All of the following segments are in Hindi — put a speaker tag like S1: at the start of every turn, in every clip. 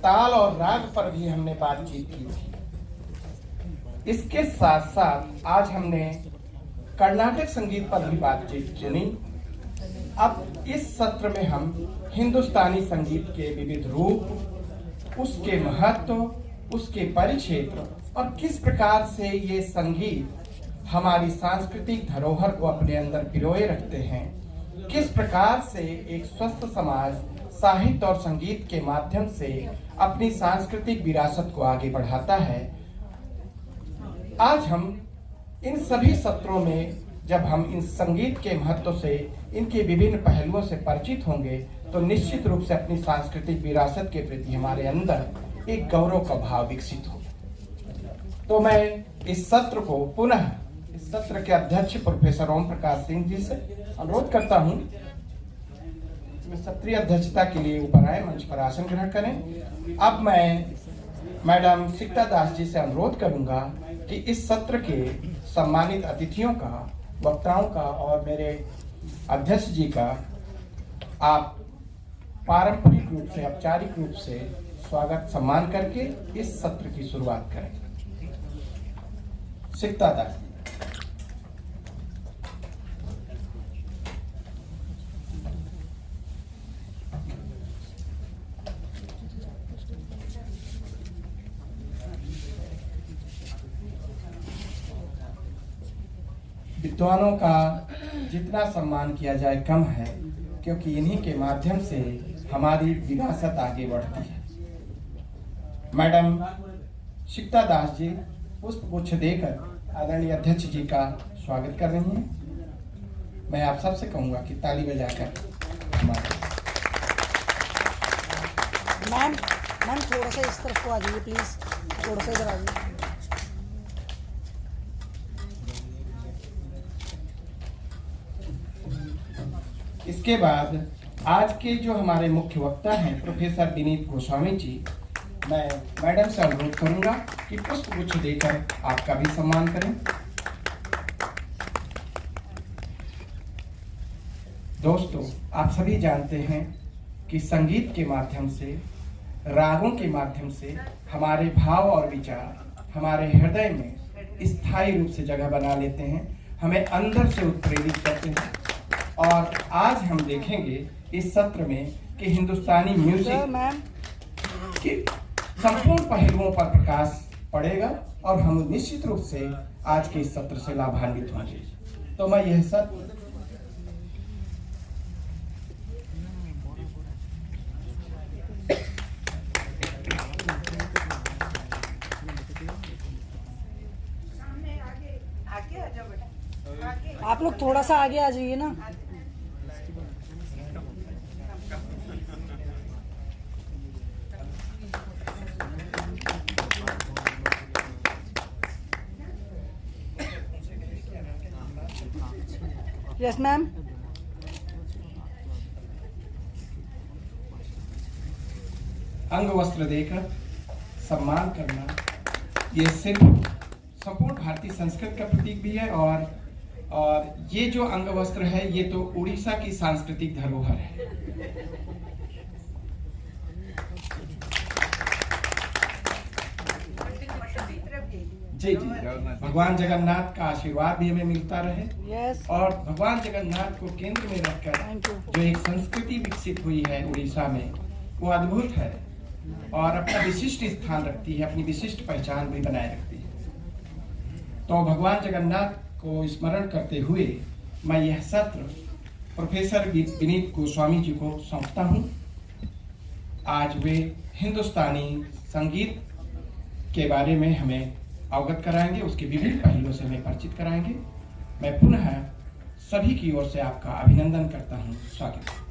S1: ताल और राग पर भी हमने बातचीत की थी। इसके साथ साथ आज हमने कर्नाटक संगीत पर भी बातचीत चुनी। अब इस सत्र में हम हिंदुस्तानी संगीत के विविध रूप, उसके महत्व, उसके परिक्षेत्र और किस प्रकार से ये संगीत हमारी सांस्कृतिक धरोहर को अपने अंदर पिरोए रखते हैं, किस प्रकार से एक स्वस्थ समाज साहित्य और संगीत के माध्यम से अपनी सांस्कृतिक विरासत को आगे बढ़ाता है। आज हम इन सभी सत्रों में जब हम इन संगीत के महत्व से, इनके विभिन्न पहलुओं से परिचित होंगे तो निश्चित रूप से अपनी सांस्कृतिक विरासत के प्रति हमारे अंदर एक गौरव का भाव विकसित हो। तो मैं इस सत्र को पुनः इस सत्र के अध्यक्ष प्रोफेसर ओम प्रकाश सिंह जी से अनुरोध करता हूं, सत्रीय अध्यक्षता के लिए ऊपर आए, मंच पर आसन ग्रहण करें। अब मैं मैडम सिकता दास जी से अनुरोध करूंगा कि इस सत्र के सम्मानित अतिथियों का, वक्ताओं का और मेरे अध्यक्ष जी का आप पारंपरिक रूप से, औपचारिक रूप से स्वागत सम्मान करके इस सत्र की शुरुआत करें। सिकता दास। विद्वानों का जितना सम्मान किया जाए कम है, क्योंकि इन्हीं के माध्यम से हमारी विरासत आगे बढ़ती है। मैडम सिकता दास जी पुष्पगुच्छ देकर आदरणीय अध्यक्ष जी का स्वागत कर रही हैं। मैं आप सबसे कहूंगा कि ताली बजाकर
S2: मैम थोड़ा सा इस तरफ को आ जाइए प्लीज, थोड़ा सा इधर आ जाइए।
S1: इसके बाद आज के जो हमारे मुख्य वक्ता हैं प्रोफेसर विनीत गोस्वामी जी, मैं मैडम से अनुरोध करूंगा कि पुष्पगुच्छ देकर आपका भी सम्मान करें। दोस्तों, आप सभी जानते हैं कि संगीत के माध्यम से, रागों के माध्यम से हमारे भाव और विचार हमारे हृदय में स्थायी रूप से जगह बना लेते हैं, हमें अंदर से उत्प्रेरित करते हैं। और आज हम देखेंगे इस सत्र में कि हिंदुस्तानी म्यूजिक के संपूर्ण पहलुओं पर प्रकाश पड़ेगा और हम निश्चित रूप से आज के इस सत्र से लाभान्वित होंगे। तो मैं यह सत्र
S2: आप लोग थोड़ा सा आगे आ जाइए ना। Yes ma'am.
S1: अंग वस्त्र देकर सम्मान करना ये सिर्फ संपूर्ण भारतीय संस्कृति का प्रतीक भी है और ये जो अंग वस्त्र है ये तो उड़ीसा की सांस्कृतिक धरोहर है। जी जी, भगवान जगन्नाथ का आशीर्वाद भी हमें मिलता रहे।
S2: yes.
S1: और भगवान जगन्नाथ को केंद्र में रखकर जो एक संस्कृति विकसित हुई है उड़ीसा में, वो अद्भुत है और अपना विशिष्ट स्थान रखती है, अपनी विशिष्ट पहचान भी बनाए रखती है। तो भगवान जगन्नाथ को स्मरण करते हुए मैं यह सत्र प्रोफेसर विनीत गोस्वामी जी को सौंपता हूँ। आज वे हिंदुस्तानी संगीत के बारे में हमें अवगत कराएंगे, उसके विभिन्न पहलुओं से हमें परिचित कराएंगे। मैं पुनः सभी की ओर से आपका अभिनंदन करता हूँ। स्वागत।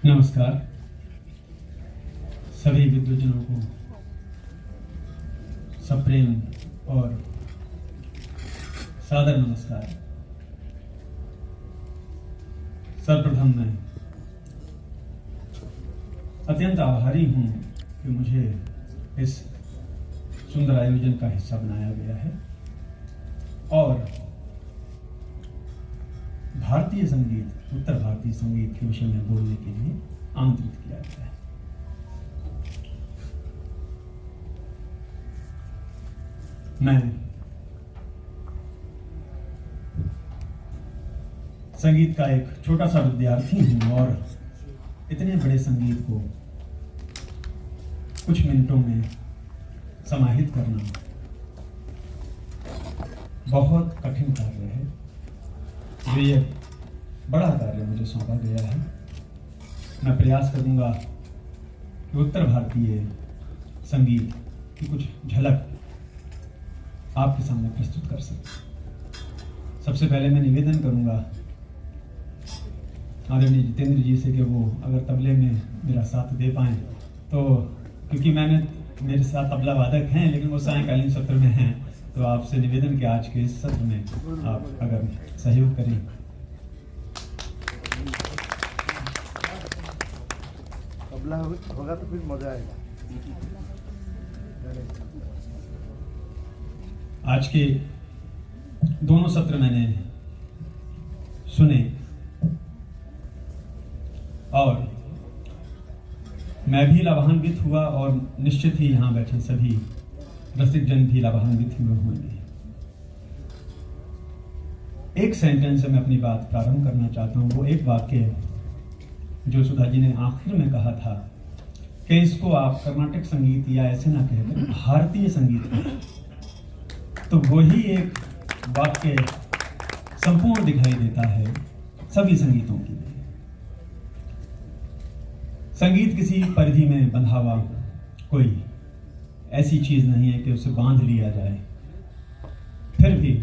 S3: नमस्कार सभी विद्वजनों को सप्रेम और सादर नमस्कार। सर्वप्रथम मैं अत्यंत आभारी हूँ कि मुझे इस सुंदर आयोजन का हिस्सा बनाया गया है और भारतीय संगीत, उत्तर भारतीय संगीत के विषय में बोलने के लिए आमंत्रित किया गया है। मैं संगीत का एक छोटा सा विद्यार्थी हूं और इतने बड़े संगीत को कुछ मिनटों में समाहित करना बहुत कठिन कार्य है। जो ये बड़ा कार्य मुझे सौंपा गया है, मैं प्रयास करूंगा कि उत्तर भारतीय संगीत की कुछ झलक आपके सामने प्रस्तुत कर सकूं। सबसे पहले मैं निवेदन करूंगा आदरणीय जितेंद्र जी से कि वो अगर तबले में मेरा साथ दे पाएं, तो क्योंकि मेरे साथ तबला वादक हैं लेकिन वो सायंकालीन सत्र में हैं, तो आपसे निवेदन कि आज के इस सत्र में आप अगर सहयोग करें।
S4: तबला होगा तो फिर मजा आएगा।
S3: आज के दोनों सत्र मैंने सुने और मैं भी लाभान्वित हुआ और निश्चित ही यहाँ बैठे सभी रसिक जन भी लाभान्वित हुए होंगे। एक सेंटेंस से मैं अपनी बात प्रारंभ करना चाहता हूँ। वो एक वाक्य जो सुधा जी ने आखिर में कहा था कि इसको आप कर्नाटक संगीत या ऐसे ना कहकर भारतीय संगीत कहें, तो वही एक वाक्य संपूर्ण दिखाई देता है सभी संगीतों के लिए। संगीत किसी परिधि में बंधा हुआ कोई ऐसी चीज नहीं है कि उसे बांध लिया जाए, फिर भी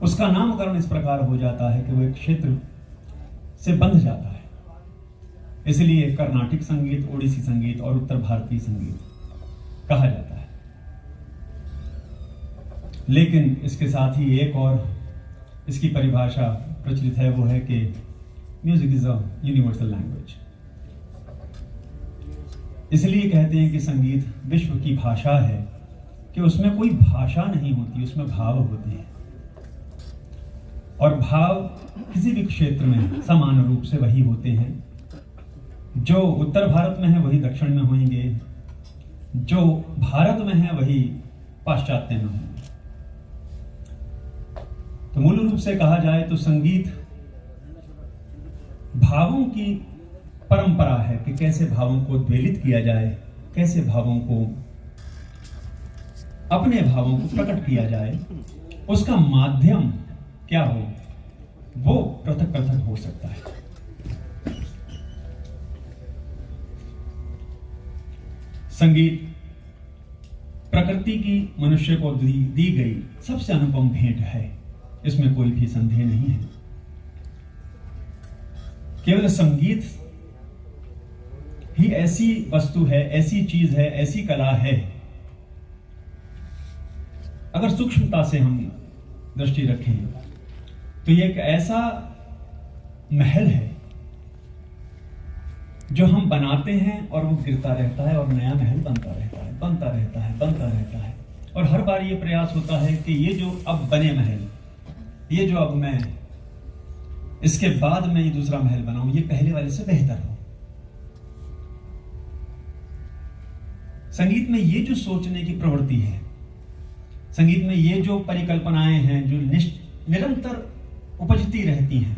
S3: उसका नामकरण इस प्रकार हो जाता है कि वो एक क्षेत्र से बंध जाता है। इसलिए कर्नाटक संगीत, ओडिसी संगीत और उत्तर भारतीय संगीत कहा जाता है। लेकिन इसके साथ ही एक और इसकी परिभाषा प्रचलित है, वो है कि music is a universal language. इसलिए कहते हैं कि संगीत विश्व की भाषा है कि उसमें कोई भाषा नहीं होती, उसमें भाव होते हैं और भाव किसी भी क्षेत्र में समान रूप से वही होते हैं। जो उत्तर भारत में है वही दक्षिण में होंगे, जो भारत में है वही पाश्चात्य में होंगे। तो मूल रूप से कहा जाए तो संगीत भावों की परंपरा है कि कैसे भावों को उद्वेलित किया जाए, कैसे भावों को, अपने भावों को प्रकट किया जाए। उसका माध्यम क्या हो वो पृथक पृथक हो सकता है। संगीत प्रकृति की मनुष्य को दी गई सबसे अनुपम भेंट है, इसमें कोई भी संदेह नहीं है। केवल संगीत ही ऐसी वस्तु है, ऐसी चीज है, ऐसी कला है, अगर सूक्ष्मता से हम दृष्टि रखें तो ये एक ऐसा महल है जो हम बनाते हैं और वो गिरता रहता है और नया महल बनता रहता है, बनता रहता है, बनता रहता है। और हर बार ये प्रयास होता है कि ये जो अब बने महल, ये जो अब मैं इसके बाद मैं ये दूसरा महल बनाऊं, ये पहले वाले से बेहतर हो। संगीत में ये जो सोचने की प्रवृत्ति है, संगीत में ये जो परिकल्पनाएं हैं जो निरंतर उपजती रहती हैं,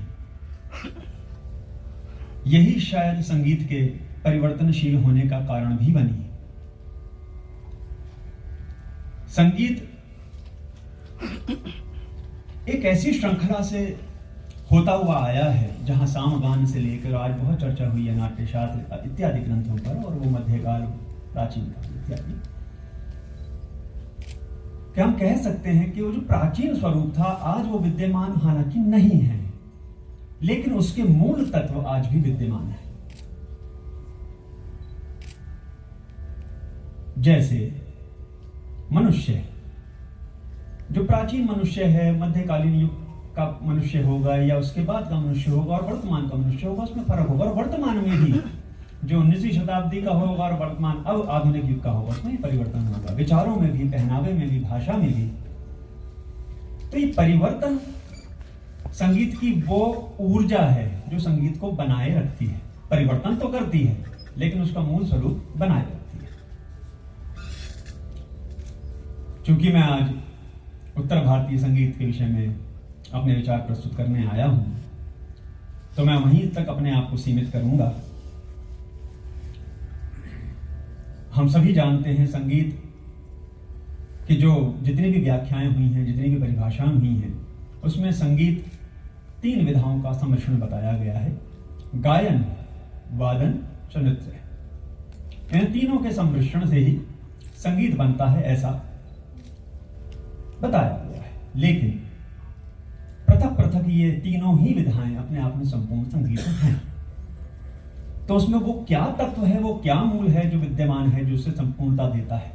S3: यही शायद संगीत के परिवर्तनशील होने का कारण भी बनी। संगीत एक ऐसी श्रृंखला से होता हुआ आया है जहां सामगान से लेकर आज बहुत चर्चा हुई है नाट्यशास्त्र इत्यादि ग्रंथों पर, और वो मध्यकाल, प्राचीन काल इत्यादि, कि हम कह सकते हैं कि वो जो प्राचीन स्वरूप था आज वो विद्यमान हालांकि नहीं है, लेकिन उसके मूल तत्व आज भी विद्यमान है। जैसे मनुष्य, जो प्राचीन मनुष्य है, मध्यकालीन युग का मनुष्य होगा या उसके बाद का मनुष्य होगा और वर्तमान का मनुष्य होगा, उसमें फर्क होगा। और वर्तमान में भी जो 19वीं शताब्दी का होगा और वर्तमान अब आधुनिक युग का होगा, उसमें परिवर्तन होगा, विचारों में भी, पहनावे में भी, भाषा में भी। तो ये परिवर्तन संगीत की वो ऊर्जा है जो संगीत को बनाए रखती है। परिवर्तन तो करती है लेकिन उसका मूल स्वरूप बनाए रखती है। चूंकि मैं आज उत्तर भारतीय संगीत के विषय में अपने विचार प्रस्तुत करने आया हूं, तो मैं वहीं तक अपने आप को सीमित करूंगा। हम सभी जानते हैं संगीत कि जो जितनी भी व्याख्याएं हुई हैं, जितनी भी परिभाषाएं हुई हैं, उसमें संगीत 3 विधाओं का सम्मिश्रण बताया गया है। गायन, वादन, नृत्य। इन तीनों के सम्मिश्रण से ही संगीत बनता है, ऐसा बताया गया है। लेकिन पृथक पृथक ये तीनों ही विधाएं अपने आप में संपूर्ण संगीत हैं। तो उसमें वो क्या तत्व है, वो क्या मूल है जो विद्यमान है, जो उसे संपूर्णता देता है।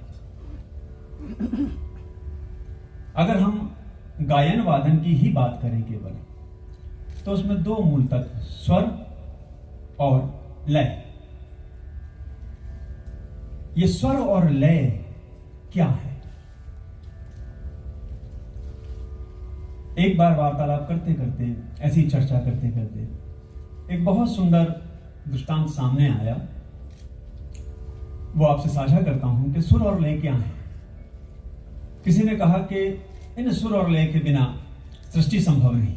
S3: अगर हम गायन वादन की ही बात करें केवल, तो उसमें 2 मूल तत्व, स्वर और लय। ये स्वर और लय क्या है? एक बार वार्तालाप करते करते, ऐसी चर्चा करते करते एक बहुत सुंदर दृष्टांत सामने आया। वो आपसे साझा करता हूं कि सुर और लय क्या है। किसी ने कहा कि इन सुर और लय के बिना सृष्टि संभव नहीं।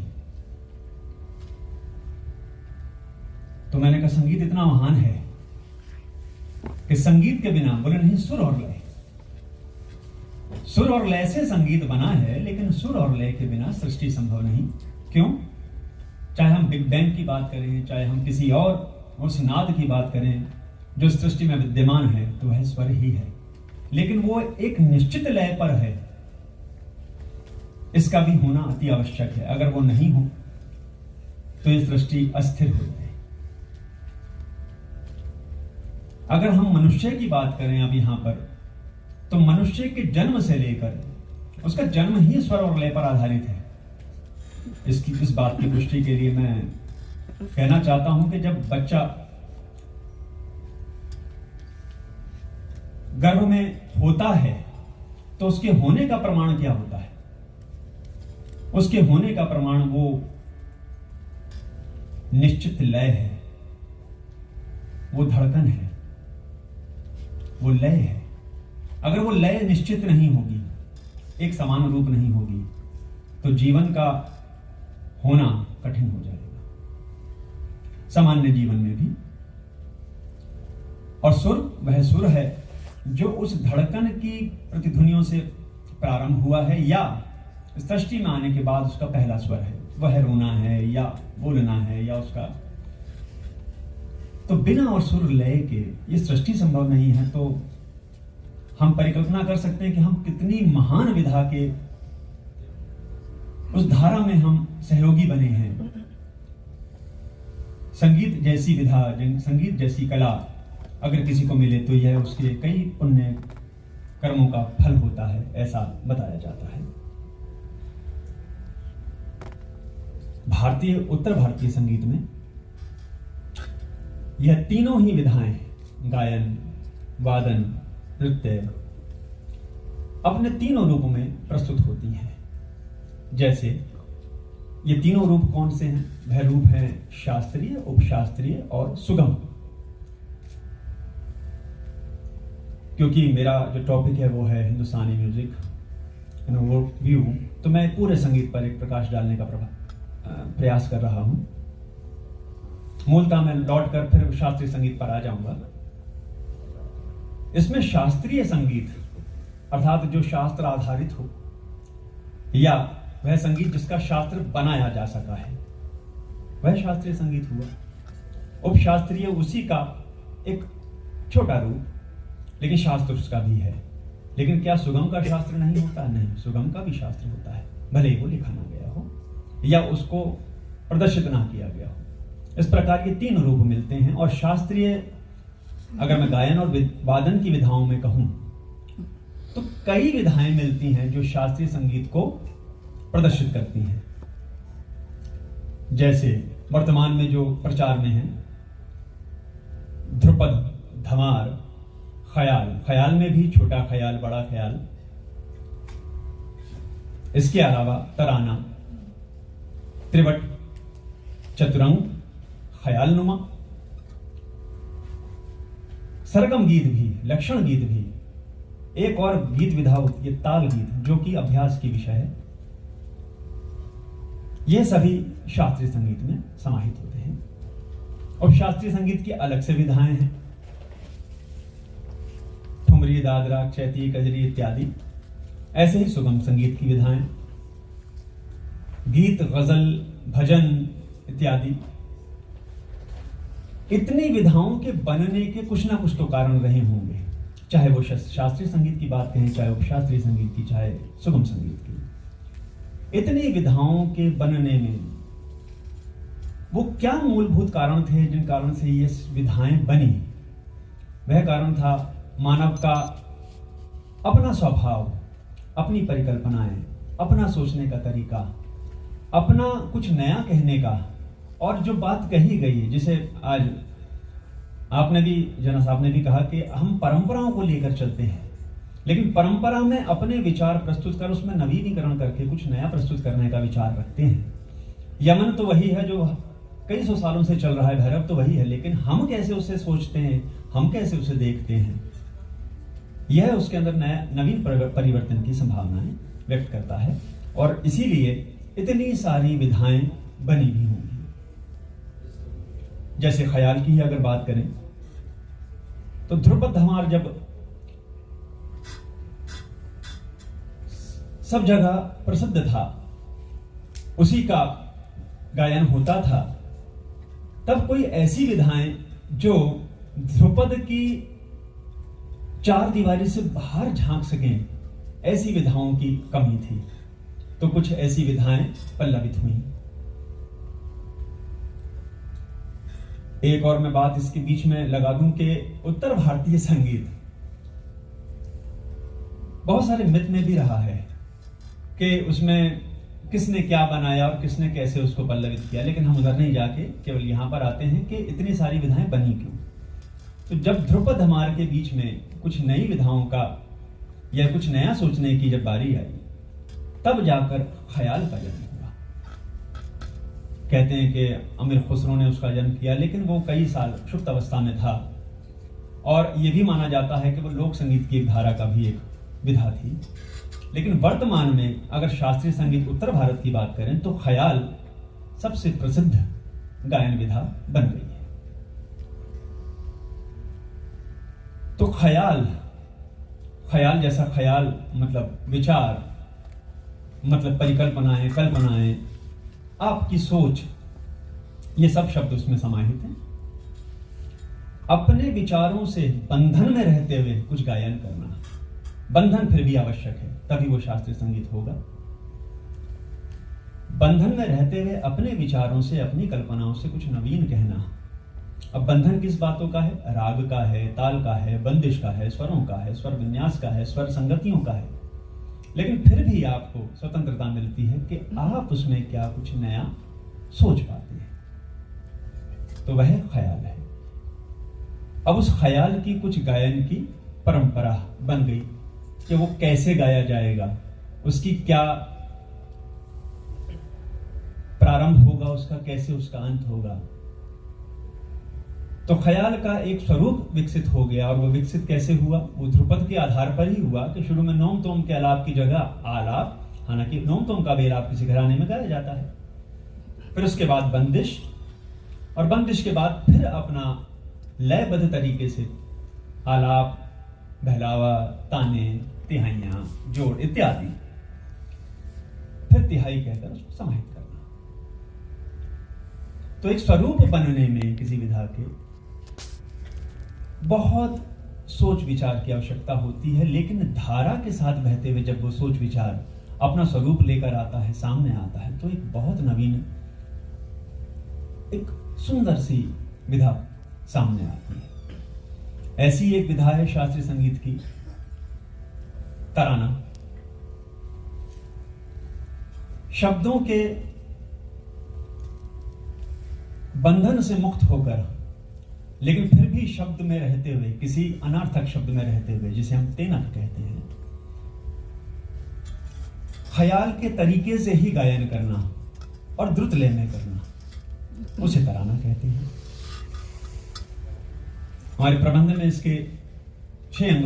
S3: तो मैंने कहा संगीत इतना महान है कि संगीत के बिना, बोले नहीं, सुर और लय। सुर और लय से संगीत बना है, लेकिन सुर और लय के बिना सृष्टि संभव नहीं। क्यों? चाहे हम बिग बैंग की बात करें, चाहे हम किसी और उस नाद की बात करें जो सृष्टि में विद्यमान है, तो वह स्वर ही है, लेकिन वो एक निश्चित लय पर है। इसका भी होना अति आवश्यक है। अगर वो नहीं हो तो ये सृष्टि अस्थिर हो जाए। अगर हम मनुष्य की बात करें अब यहां पर, तो मनुष्य के जन्म से लेकर उसका जन्म ही स्वर और लय पर आधारित है। इस बात की पुष्टि के लिए मैं कहना चाहता हूं कि जब बच्चा गर्भ में होता है तो उसके होने का प्रमाण क्या होता है? उसके होने का प्रमाण वो निश्चित लय है, वो धड़कन है, वो लय है। अगर वो लय निश्चित नहीं होगी, एक समान रूप नहीं होगी, तो जीवन का होना कठिन हो जाएगा, सामान्य जीवन में भी। और सुर वह सुर है जो उस धड़कन की प्रतिध्वनियों से प्रारंभ हुआ है, या सृष्टि में आने के बाद उसका पहला स्वर है। वह रोना है या बोलना है या उसका, तो बिना और सुर लय के ये सृष्टि संभव नहीं है। तो हम परिकल्पना कर सकते हैं कि हम कितनी महान विधा के उस धारा में हम सहयोगी बने हैं। संगीत जैसी विधा, संगीत जैसी कला अगर किसी को मिले तो यह उसके कई पुण्य कर्मों का फल होता है, ऐसा बताया जाता है। उत्तर भारतीय संगीत में यह तीनों ही विधाएं, गायन, वादन, नृत्य, अपने तीनों रूपों में प्रस्तुत होती हैं। जैसे ये तीनों रूप कौन से हैं? वह रूप है शास्त्रीय, उपशास्त्रीय और सुगम। क्योंकि मेरा जो टॉपिक है वो है हिंदुस्तानी म्यूजिक इन ओवरव्यू, तो मैं पूरे संगीत पर एक प्रकाश डालने का प्रयास कर रहा हूं। मूलतः मैं लौट कर फिर शास्त्रीय संगीत पर आ जाऊंगा। इसमें शास्त्रीय संगीत अर्थात जो शास्त्र आधारित हो, या वह संगीत जिसका शास्त्र बनाया जा सका है, वह शास्त्रीय संगीत हुआ। उपशास्त्रीय उसी का एक छोटा रूप, लेकिन शास्त्र उसका भी है। लेकिन क्या सुगम का शास्त्र नहीं होता? नहीं, सुगम का भी शास्त्र होता है, भले ही वो लिखा ना गया हो या उसको प्रदर्शित ना किया गया हो। इस प्रकार ये तीन रूप मिलते हैं। और शास्त्रीय, अगर मैं गायन और वादन की विधाओं में कहूं तो कई विधाएं मिलती हैं जो शास्त्रीय संगीत को प्रदर्शित करती हैं। जैसे वर्तमान में जो प्रचार में है, ध्रुव ध्रुपद, धमार, ख्याल, ख्याल में भी छोटा ख्याल, बड़ा ख्याल, इसके अलावा तराना, त्रिवट, चतुरंग, ख्याल नुमा, सरगम गीत भी, लक्षण गीत भी, एक और गीत विधा होती है ताल गीत, जो कि अभ्यास की विषय है। ये सभी शास्त्रीय संगीत में समाहित होते हैं। और शास्त्रीय संगीत की अलग से विधाएं हैं, ठुमरी, दादरा, चैती, कजरी इत्यादि। ऐसे ही सुगम संगीत की विधाएं, गीत, गजल, भजन इत्यादि। इतनी विधाओं के बनने के कुछ ना कुछ तो कारण रहे होंगे, चाहे वो शास्त्रीय संगीत की बात कहें, चाहे उपशास्त्रीय संगीत की, चाहे सुगम संगीत की। इतनी विधाओं के बनने में वो क्या मूलभूत कारण थे जिन कारण से ये विधाएं बनी? वह कारण था मानव का अपना स्वभाव, अपनी परिकल्पनाएं, अपना सोचने का तरीका, अपना कुछ नया कहने का। और जो बात कही गई है, जिसे आज आपने भी, जना साहब ने भी कहा कि हम परंपराओं को लेकर चलते हैं, लेकिन परंपरा में अपने विचार प्रस्तुत कर उसमें नवीनीकरण करके कुछ नया प्रस्तुत करने का विचार रखते हैं। यमन तो वही है जो कई सौ सालों से चल रहा है, भैरव तो वही है, लेकिन हम कैसे उसे सोचते हैं, हम कैसे उसे देखते हैं, यह उसके अंदर नया नवीन परिवर्तन की संभावनाएं व्यक्त करता है। और इसीलिए इतनी सारी विधाएं बनी भी होंगी। जैसे ख्याल की ही अगर बात करें तो ध्रुपद, धमार जब सब जगह प्रसिद्ध था, उसी का गायन होता था, तब कोई ऐसी विधाएं जो ध्रुपद की चार दीवारी से बाहर झांक सकें, ऐसी विधाओं की कमी थी। तो कुछ ऐसी विधाएं पल्लवित हुई। एक और मैं बात इसके बीच में लगा दूं कि उत्तर भारतीय संगीत बहुत सारे मिथ में भी रहा है कि उसमें किसने क्या बनाया और किसने कैसे उसको पल्लवित किया, लेकिन हम उधर नहीं जाके केवल यहां पर आते हैं कि इतनी सारी विधाएं बनी क्यों। तो जब ध्रुपद, धमार के बीच में कुछ नई विधाओं का या कुछ नया सोचने की जब बारी आई, तब जाकर ख्याल का जन्म हुआ। कहते हैं कि अमीर खुसरो ने उसका जन्म किया, लेकिन वो कई साल सुप्त अवस्था में था। और यह भी माना जाता है कि वो लोक संगीत की एक धारा का भी एक विधा थी। लेकिन वर्तमान में अगर शास्त्रीय संगीत उत्तर भारत की बात करें तो ख्याल सबसे प्रसिद्ध गायन विधा बन गई है। तो ख्याल जैसा ख्याल मतलब विचार, मतलब परिकल्पनाएं, कल्पनाएं, आपकी सोच, ये सब शब्द उसमें समाहित हैं। अपने विचारों से बंधन में रहते हुए कुछ गायन करना, बंधन फिर भी आवश्यक है, तभी वो शास्त्रीय संगीत होगा। बंधन में रहते हुए अपने विचारों से, अपनी कल्पनाओं से कुछ नवीन कहना। अब बंधन किस बातों का है? राग का है, ताल का है, बंदिश का है, स्वरों का है, स्वर विन्यास का है, स्वर संगतियों का है। लेकिन फिर भी आपको स्वतंत्रता मिलती है कि आप उसमें क्या कुछ नया सोच पाते हैं। तो वह ख्याल है। अब उस ख्याल की कुछ गायन की परंपरा बन गई कि वो कैसे गाया जाएगा, उसकी क्या प्रारंभ होगा, उसका कैसे उसका अंत होगा। तो ख्याल का एक स्वरूप विकसित हो गया। और वो विकसित कैसे हुआ? वो ध्रुपद के आधार पर ही हुआ कि शुरू में नोम तोम के आलाप की जगह आलाप, हालांकि नोम तोम का भी आलाप किसी घराने में गाया जाता है। फिर उसके बाद बंदिश, और बंदिश के बाद फिर अपना लयबद्ध तरीके से आलाप, बहलावा, ताने, तिहाइयां, जोड़ इत्यादि, फिर तिहाई कहकर उसको समाहित करना। तो एक स्वरूप बनने में किसी विधा के बहुत सोच विचार की आवश्यकता होती है। लेकिन धारा के साथ बहते हुए जब वो सोच विचार अपना स्वरूप लेकर आता है, सामने आता है, तो एक बहुत नवीन, एक सुंदर सी विधा सामने आती है। ऐसी एक विधा है शास्त्रीय संगीत की तराना। शब्दों के बंधन से मुक्त होकर लेकिन फिर भी शब्द में रहते हुए, किसी अनर्थक शब्द में रहते हुए, जिसे हम तेनक कहते हैं, ख्याल के तरीके से ही गायन करना और द्रुत लय में करना, उसे तराना कहते हैं। हमारे प्रबंध में इसके 6 अंग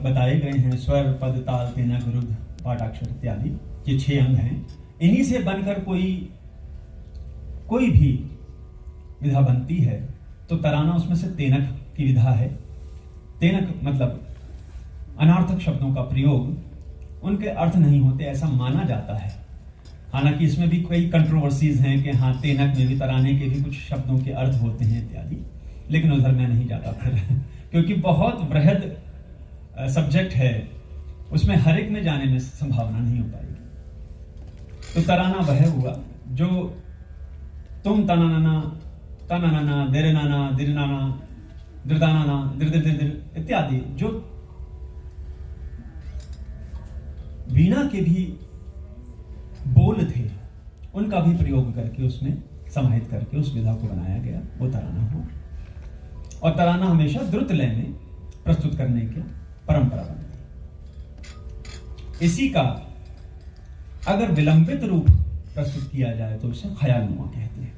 S3: बताए गए हैं। स्वर, पद, ताल, तेनक, रुद्र, पाठाक्षर इत्यादि, ये 6 अंग हैं। इन्हीं से बनकर कोई भी विधा बनती है तो तराना उसमें से तेनक की विधा है। तेनक मतलब अनार्थक शब्दों का प्रयोग, उनके अर्थ नहीं होते ऐसा माना जाता है। हालांकि इसमें भी कई कंट्रोवर्सीज हैं कि हाँ, तेनक में भी, तराने के भी कुछ शब्दों के अर्थ होते हैं इत्यादि, लेकिन उधर मैं नहीं जाता फिर क्योंकि बहुत बृहद सब्जेक्ट है, उसमें हर एक में जाने में संभावना नहीं हो पाएगी। तो तराना वह हुआ जो तुम तनाना, तनाना, देरनाना, दिरनाना, दिरदानाना, दिर इत्यादि, जो वीणा के भी बोल थे, उनका भी प्रयोग करके उसमें समाहित करके उस विधा को बनाया गया, वो तराना हो। और तराना हमेशा द्रुत लय में प्रस्तुत करने की परंपरा बन गई। इसी का अगर विलंबित रूप प्रस्तुत किया जाए तो उसे ख्यालनुमा कहते हैं।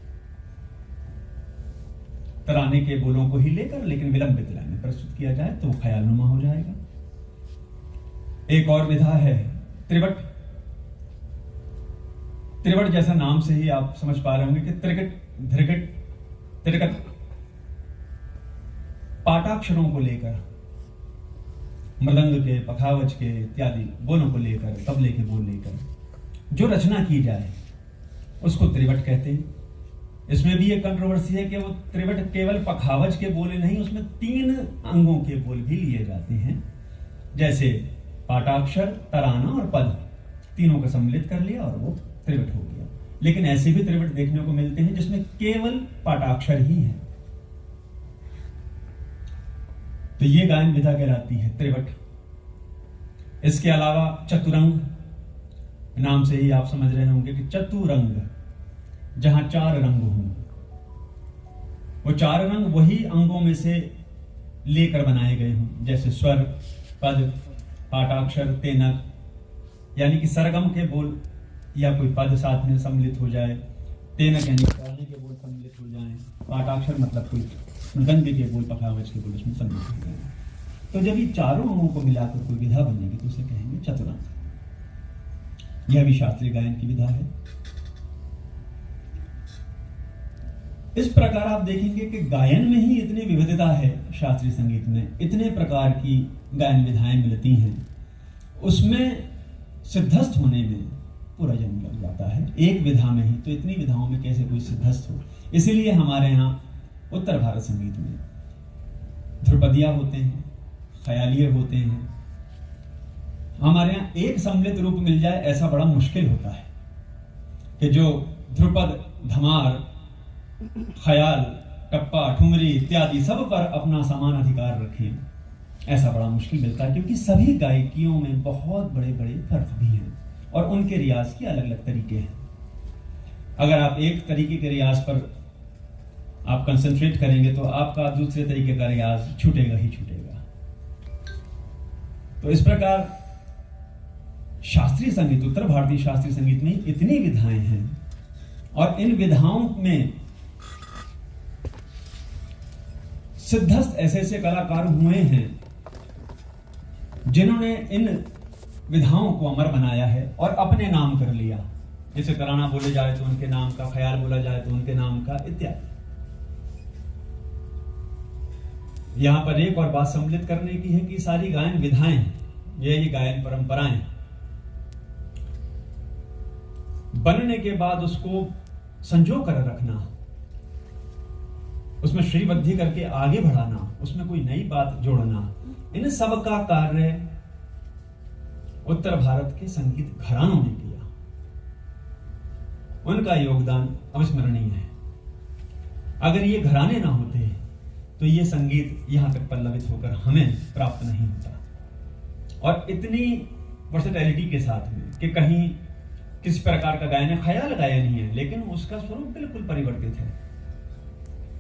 S3: तराने के बोलों को ही लेकर लेकिन विलंबित लय में प्रस्तुत किया जाए तो वो ख्यालनुमा हो जाएगा। एक और विधा है त्रिवट। त्रिवट जैसा नाम से ही आप समझ पा रहे होंगे कि त्रिकट, धृकट, त्रिकट, पाठाक्षरों को लेकर, मृदंग के, पखावज के इत्यादि बोलों को लेकर, तबले के बोल लेकर जो रचना की जाए उसको त्रिवट कहते हैं। इसमें भी एक कंट्रोवर्सी है कि वो त्रिवट केवल पखावज के बोले नहीं, उसमें 3 अंगों के बोल भी लिए जाते हैं, जैसे पाठाक्षर, तराना और पद, तीनों को सम्मिलित कर लिया और वो त्रिवट हो गया। लेकिन ऐसे भी त्रिवट देखने को मिलते हैं जिसमें केवल पाठाक्षर ही है, तो ये गायन विधा कहलाती है त्रिवट। इसके अलावा चतुरंग, नाम से ही आप समझ रहे होंगे कि चतुरंग, जहां 4 रंग हों, वो 4 रंग वही अंगों में से लेकर बनाए गए हों, जैसे स्वर, पद, पाठाक्षर, तेनक, यानी कि सरगम के बोल या कोई पद साथ में सम्मिलित हो जाए, तेनक यानी तराने के बोल सम्मिलित हो जाएं, पाठाक्षर मतलब कोई मृदंग के बोल, पखावज के बोल उसमें सम्मिलित हो जाएं। तो जब ये चारों अंगों को मिलाकर कोई विधा बनेगी तो उसे कहेंगे चतुरंग। यह भी शास्त्रीय गायन की विधा है। इस प्रकार आप देखेंगे कि गायन में ही इतनी विविधता है, शास्त्रीय संगीत में इतने प्रकार की गायन विधाएं मिलती हैं, उसमें सिद्धस्थ होने में पूरा जन्म लग जाता है। एक विधा में ही तो इतनी विधाओं में कैसे कोई सिद्धस्थ हो। इसीलिए हमारे यहाँ उत्तर भारत संगीत में ध्रुपदिया होते हैं, ख्यालिये होते हैं। हमारे यहाँ एक सम्मिलित रूप मिल जाए ऐसा बड़ा मुश्किल होता है कि जो ध्रुपद, धमार, ख्याल, टप्पा, ठुमरी इत्यादि सब पर अपना समान अधिकार रखें, ऐसा बड़ा मुश्किल मिलता है, क्योंकि सभी गायकियों में बहुत बड़े बड़े फर्क भी हैं और उनके रियाज के अलग अलग तरीके हैं। अगर आप एक तरीके के रियाज पर आप कंसंट्रेट करेंगे तो आपका दूसरे तरीके का रियाज छूटेगा ही छूटेगा। तो इस प्रकार शास्त्रीय संगीत, उत्तर भारतीय शास्त्रीय संगीत में इतनी विधाएं हैं और इन विधाओं में सिद्धस्थ ऐसे ऐसे कलाकार हुए हैं जिन्होंने इन विधाओं को अमर बनाया है और अपने नाम कर लिया। जैसे तराना बोले जाए तो उनके नाम का, ख्याल बोला जाए तो उनके नाम का इत्यादि। यहां पर एक और बात सम्मिलित करने की है कि सारी गायन विधाएं, ये गायन परंपराएं बनने के बाद उसको संजो कर रखना, उसमें श्रीवृद्धि करके आगे बढ़ाना, उसमें कोई नई बात जोड़ना, इन सब का कार्य उत्तर भारत के संगीत घरानों ने किया। उनका योगदान अविस्मरणीय है। अगर ये घराने ना होते तो ये संगीत यहां तक पल्लवित होकर हमें प्राप्त नहीं होता। और इतनी वर्सेटैलिटी के साथ में कि कहीं किस प्रकार का गायन है, ख्याल गायन ही है लेकिन उसका स्वरूप बिल्कुल परिवर्तित है।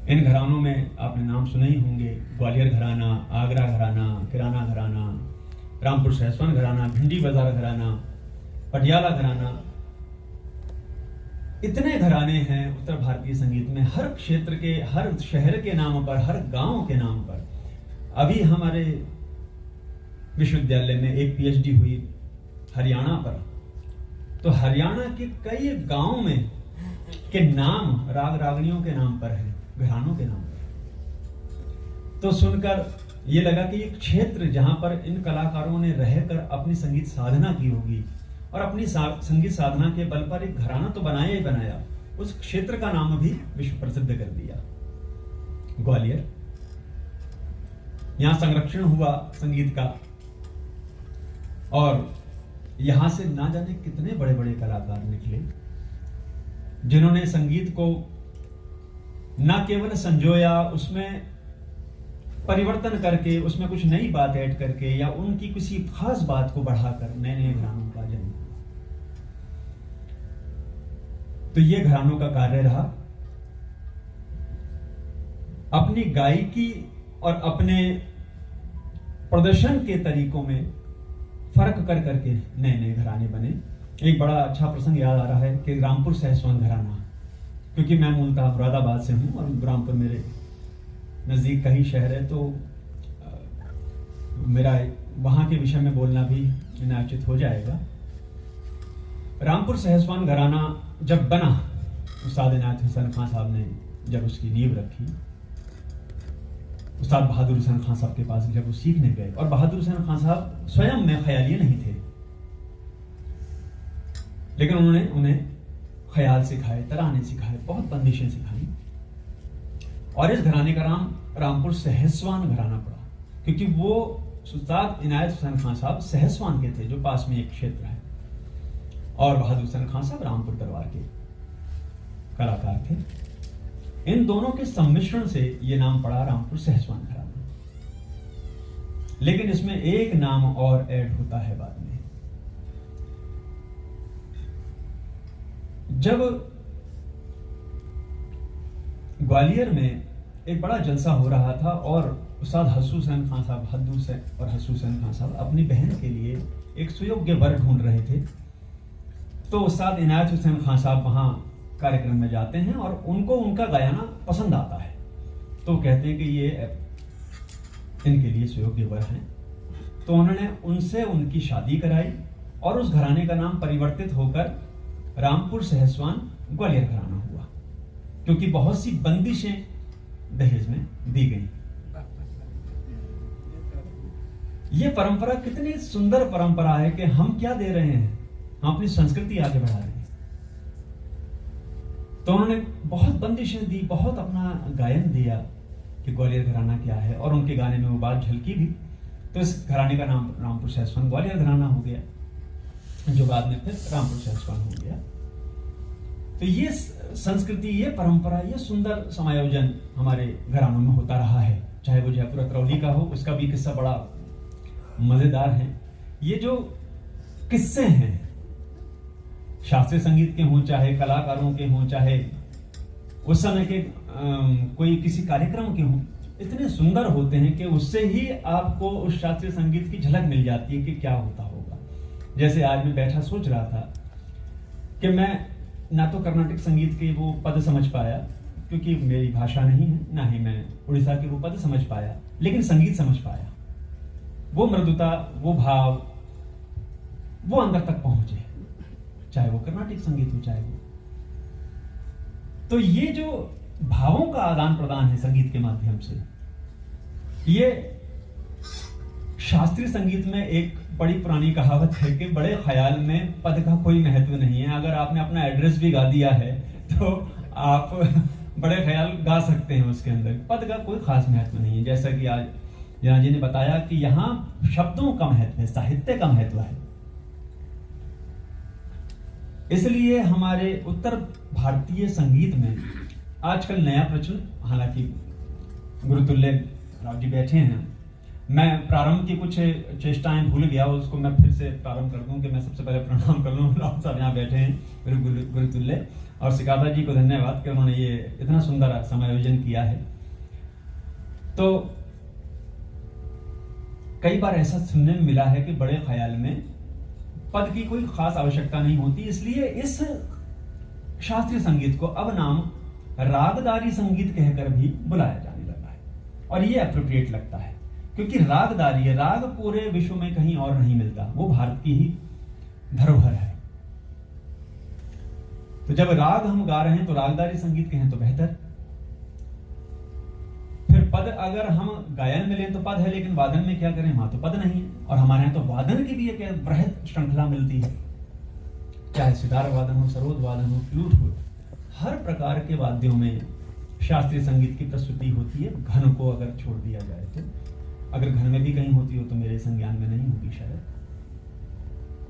S3: इन घरानों में आपने नाम सुने ही होंगे, ग्वालियर घराना, आगरा घराना, किराना घराना, रामपुर सहसवान घराना, भिंडी बाजार घराना, पटियाला घराना। इतने घराने हैं उत्तर भारतीय संगीत में, हर क्षेत्र के, हर शहर के नाम पर, हर गांव के नाम पर। अभी हमारे विश्वविद्यालय में एक पीएचडी हुई हरियाणा पर, तो हरियाणा के कई गांव में के नाम राग रागनियों के नाम पर है, घरानों के नाम पर। तो सुनकर ये लगा कि एक क्षेत्र जहां पर इन कलाकारों ने रहकर अपनी संगीत साधना की होगी और अपनी संगीत साधना के बल पर एक घराना तो बनाया ही बनाया, उस क्षेत्र का नाम भी विश्व प्रसिद्ध कर दिया, ग्वालियर। यहां संरक्षण हुआ संगीत का और यहां से ना जाने कितने बड़े बड़े कलाकार निकले, जिन्होंने संगीत को न केवल संजोया, उसमें परिवर्तन करके, उसमें कुछ नई बात ऐड करके या उनकी किसी खास बात को बढ़ाकर नए नए घरानों का जन्म। तो ये घरानों का कार्य रहा अपनी गायकी और अपने प्रदर्शन के तरीकों में फर्क कर करके नए नए घराने बने। एक बड़ा अच्छा प्रसंग याद आ रहा है कि रामपुर सहसवान घराना, क्योंकि मैं मूलतः मुरादाबाद से हूं और रामपुर मेरे नजदीक का ही शहर है, तो मेरा वहां के विषय में बोलना भी इनाचित हो जाएगा। रामपुर सहसवान घराना जब बना, उस्ताद इनायत हुसैन खान साहब ने जब उसकी नींव रखी, उस्ताद बहादुर हुसैन खान साहब के पास जब वो सीखने गए, और बहादुर हुसैन खान साहब स्वयं में ख्यालिये नहीं थे, लेकिन उन्होंने उन्हें ख्याल सिखाए, तराने सिखाए, बहुत बंदिशें सिखाई, और इस घराने का नाम रामपुर सहसवान घराना पड़ा, क्योंकि वो उस्ताद इनायत हुसैन खान साहब सहसवान के थे, जो पास में एक क्षेत्र है, और बहादुर हुसैन खान साहब रामपुर दरबार के कलाकार थे। इन दोनों के सम्मिश्रण से ये नाम पड़ा रामपुर सहसवान घराना। लेकिन इसमें एक नाम और ऐड होता है बाद में। जब ग्वालियर में एक बड़ा जलसा हो रहा था और उस्ताद हस्सू हुसैन खान साहब, हद्दू से और हस्सू हुसैन खान साहब अपनी बहन के लिए एक सुयोग्य वर ढूंढ रहे थे, तो उस्ताद इनायत हुसैन खान साहब वहां कार्यक्रम में जाते हैं और उनको उनका गायना पसंद आता है, तो कहते हैं कि ये इनके लिए सुयोग्य वर हैं। तो उन्होंने उनसे उनकी शादी कराई और उस घराने का नाम परिवर्तित होकर रामपुर सहसवान ग्वालियर घराना हुआ, क्योंकि बहुत सी बंदिशें दहेज में दी गई। ये परंपरा कितनी सुंदर परंपरा है कि हम क्या दे रहे हैं, हम अपनी संस्कृति आगे बढ़ा रहे हैं। तो उन्होंने बहुत बंदिशें दी, बहुत अपना गायन दिया कि ग्वालियर घराना क्या है, और उनके गाने में वो बात झलकी भी। तो इस घराने का नाम रामपुर सहसवान ग्वालियर घराना हो गया, जो बाद में फिर रामपुर सहसवान हो गया। तो ये संस्कृति, ये परंपरा, ये सुंदर समायोजन हमारे घरानों में होता रहा है, चाहे वो जयपुर अतरौली का हो, उसका भी किस्सा बड़ा मजेदार है। ये जो किस्से हैं, शास्त्रीय संगीत के हों, चाहे कलाकारों के हों, चाहे उस समय के कोई किसी कार्यक्रम के हों, इतने सुंदर होते हैं कि उससे ही आपको उस शास्त्रीय संगीत की झलक मिल जाती है कि क्या होता होगा। जैसे आज मैं बैठा सोच रहा था कि मैं ना तो कर्नाटक संगीत के वो पद समझ पाया, क्योंकि मेरी भाषा नहीं है, ना ही मैं उड़ीसा के वो पद समझ पाया, लेकिन संगीत समझ पाया। वो मृदुता, वो भाव, वो अंदर तक पहुंचे, चाहे वो कर्नाटक संगीत हो, चाहे वो। तो ये जो भावों का आदान प्रदान है संगीत के माध्यम से, ये शास्त्रीय संगीत में एक बड़ी पुरानी कहावत है कि बड़े ख्याल में पद का कोई महत्व नहीं है। अगर आपने अपना एड्रेस भी गा दिया है तो आप बड़े ख्याल गा सकते हैं, उसके अंदर पद का कोई खास महत्व नहीं है। जैसा कि आज जना जी ने बताया कि यहाँ शब्दों का महत्व है, साहित्य का महत्व है। इसलिए हमारे उत्तर भारतीय संगीत में आजकल नया प्रचलन, हालांकि गुरुतुल्य राव जी बैठे हैं, मैं प्रारंभ की कुछ चेष्टाएं भूल गया, उसको मैं फिर से प्रारंभ कर दूं कि मैं सबसे पहले प्रणाम कर लूं। राम साहब यहाँ बैठे हैं गुरुतुल्य, और सिकाता जी को धन्यवाद कि उन्होंने ये इतना सुंदर समायोजन किया है। तो कई बार ऐसा सुनने में मिला है कि बड़े ख्याल में पद की कोई खास आवश्यकता नहीं होती, इसलिए इस शास्त्रीय संगीत को अब नाम रागदारी संगीत कहकर भी बुलाया जाने लगा है, और ये अप्रोप्रिएट लगता है क्योंकि रागदारी है, राग पूरे विश्व में कहीं और नहीं मिलता, वो भारत की ही धरोहर है। तो जब राग हम गा रहे हैं तो रागदारी संगीत कहें तो बेहतर। फिर पद अगर हम गायन में लें तो पद है, लेकिन वादन में क्या करें, वहां तो पद नहीं है। और हमारे यहाँ तो वादन की भी एक बृहद श्रृंखला मिलती है, चाहे सितार वादन हो, सरोद वादन हो, फ्लूट हो, हर प्रकार के वाद्यों में शास्त्रीय संगीत की प्रस्तुति होती है। घन को अगर छोड़ दिया जाए तो, अगर घन में भी कहीं होती हो तो मेरे संज्ञान में नहीं होगी शायद,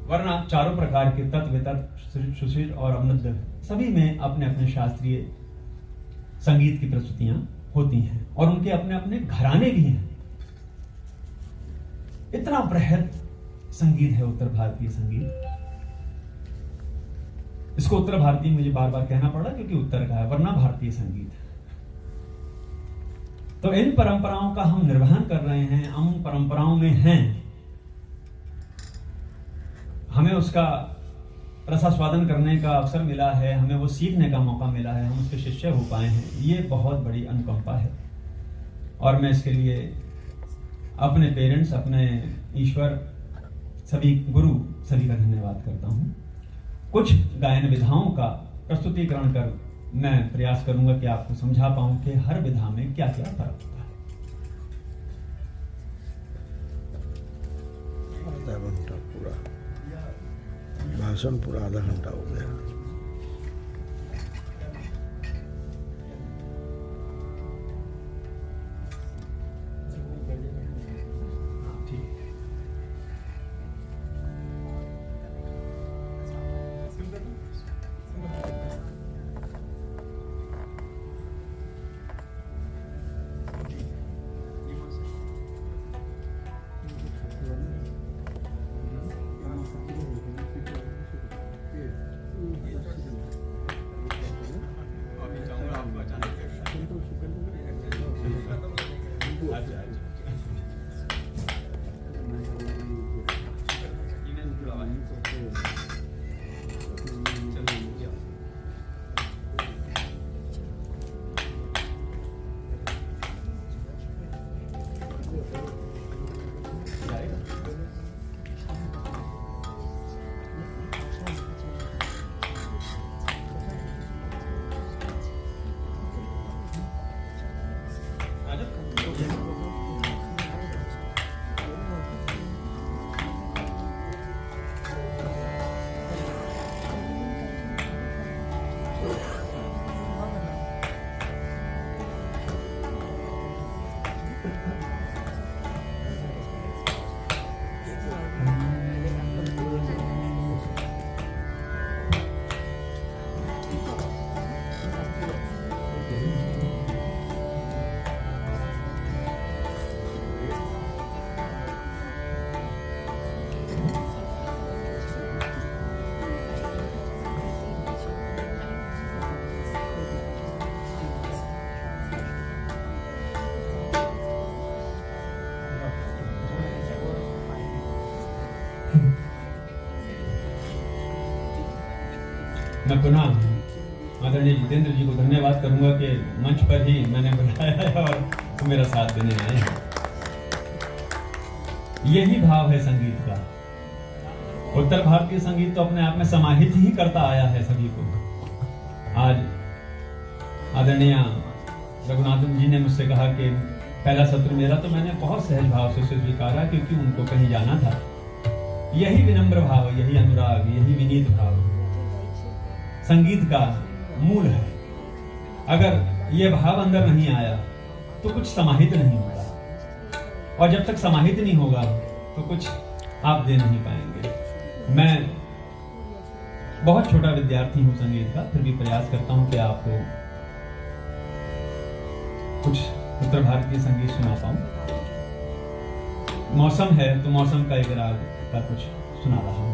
S3: वरना चारों प्रकार के तत्व, वितत, सुशील और अमृत सभी में अपने अपने शास्त्रीय संगीत की प्रस्तुतियां होती हैं, और उनके अपने अपने घराने भी हैं। इतना बृहद संगीत है उत्तर भारतीय संगीत। इसको उत्तर भारतीय मुझे बार बार कहना पड़ा क्योंकि उत्तर का है, वरना भारतीय संगीत है। तो इन परंपराओं का हम निर्वहन कर रहे हैं, हम परंपराओं में हैं, हमें उसका रसास्वादन करने का अवसर मिला है, हमें वो सीखने का मौका मिला है, हम उसके शिष्य हो पाए हैं, ये बहुत बड़ी अनुकंपा है। और मैं इसके लिए अपने पेरेंट्स, अपने ईश्वर, सभी गुरु, सभी का धन्यवाद करता हूं। कुछ गायन विधाओं का प्रस्तुतिकरण कर मैं प्रयास करूंगा कि आपको समझा पाऊं कि हर विधा में क्या क्या फर्क होता है।
S4: आधा घंटा पूरा भाषण, पूरा आधा घंटा हो गया।
S3: मैं पुनः आदरणीय जितेंद्र जी को धन्यवाद करूंगा कि मंच पर ही मैंने बुलाया है और तो मेरा साथ देने आए हैं। यही भाव है संगीत का। उत्तर भारतीय संगीत तो अपने आप में समाहित ही करता आया है सभी को। आज आदरणीय रघुनाथन जी ने मुझसे कहा कि पहला सत्र मेरा, तो मैंने बहुत सहज भाव से स्वीकारा क्योंकि उनको कहीं जाना था। यही विनम्र भाव, यही अनुराग, यही विनीत भाव संगीत का मूल है। अगर ये भाव अंदर नहीं आया तो कुछ समाहित नहीं होगा, और जब तक समाहित नहीं होगा तो कुछ आप दे नहीं पाएंगे। मैं बहुत छोटा विद्यार्थी हूं संगीत का, फिर भी प्रयास करता हूं कि आपको कुछ उत्तर भारतीय संगीत सुना पाऊं। मौसम है तो मौसम का एक राग का कुछ सुना रहा हूँ।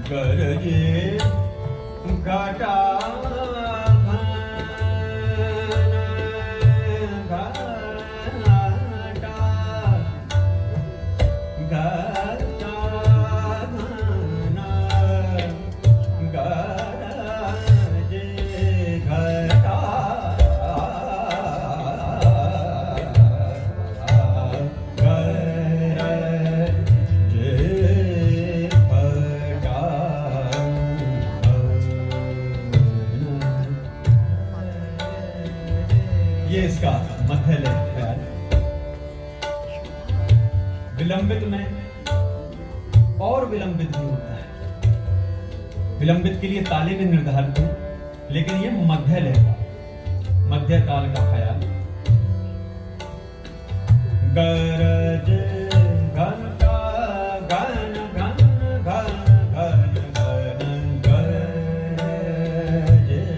S3: गरजे घटा ये इसका मध्य लय ख्याल। विलंबित में और विलंबित भी होता है। विलंबित के लिए ताले भी निर्धारित हैं, लेकिन ये मध्य लय का, मध्य ताल का ख्याल। गरज घंटा घन घन घन घन घन गरज घटा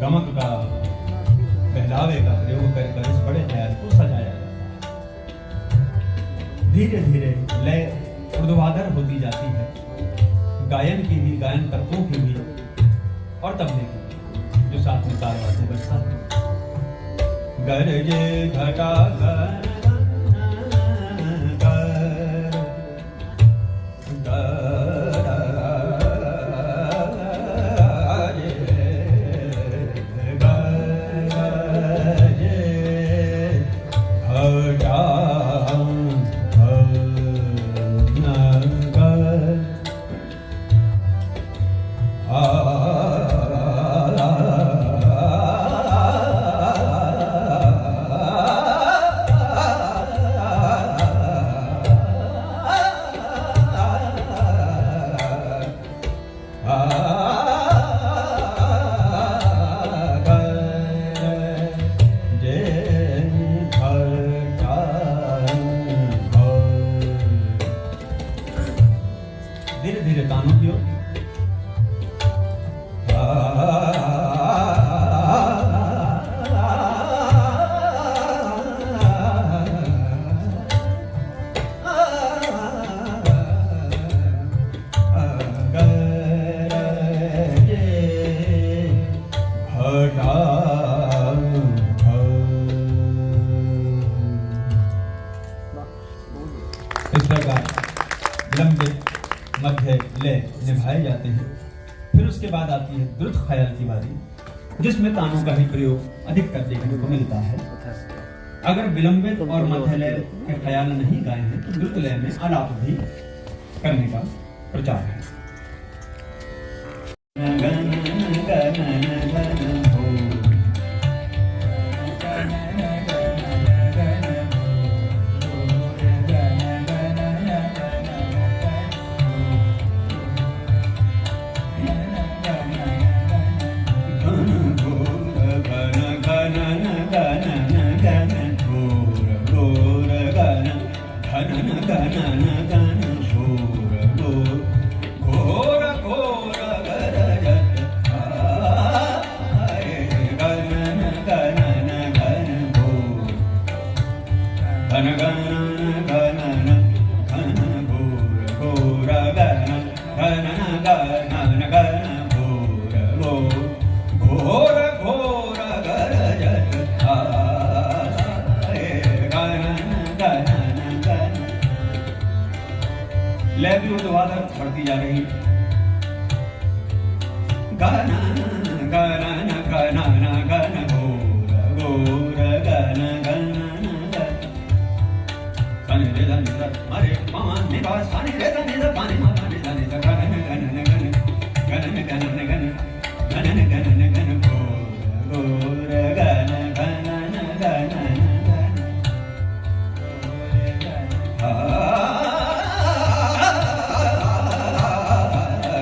S3: गमक का, पहलावे का प्रयोग कर इस बड़े ख्याल को सजाया जाता है। धीरे धीरे लय ऊर्ध्वाधर होती जाती है, गायन की भी, गायन तत्वों की भी और तबले की भी, जो साथ में ताल वाद्य बजता है। गरजे घटा धीरे धीरे कानों की ओर। इस प्रकार विलंबित, मध्य, लय निभाए जाते हैं। फिर उसके बाद आती है द्रुत ख्याल की बारी, जिसमें तानों का ही प्रयोग अधिकतर देखने को मिलता है। अगर विलंबित और मध्य लय के ख्याल नहीं गाए हैं तो द्रुत लय में आलाप भी करने का प्रचार है। घन गो घोर घोर गरजत आए गणन गणन गण। लय भी ऊर्ध्वाधर बढ़ती जा रही। गणन गणन गणन गण घोर घोर गण गणन गण। सनि रे धनि ध मरे मम निवा सनि रे धनि ध पानि म धनि धनि ध गणन गणन गण गणन गणन गण गणन गणन गण घोर घोर गण गणन गणन गण।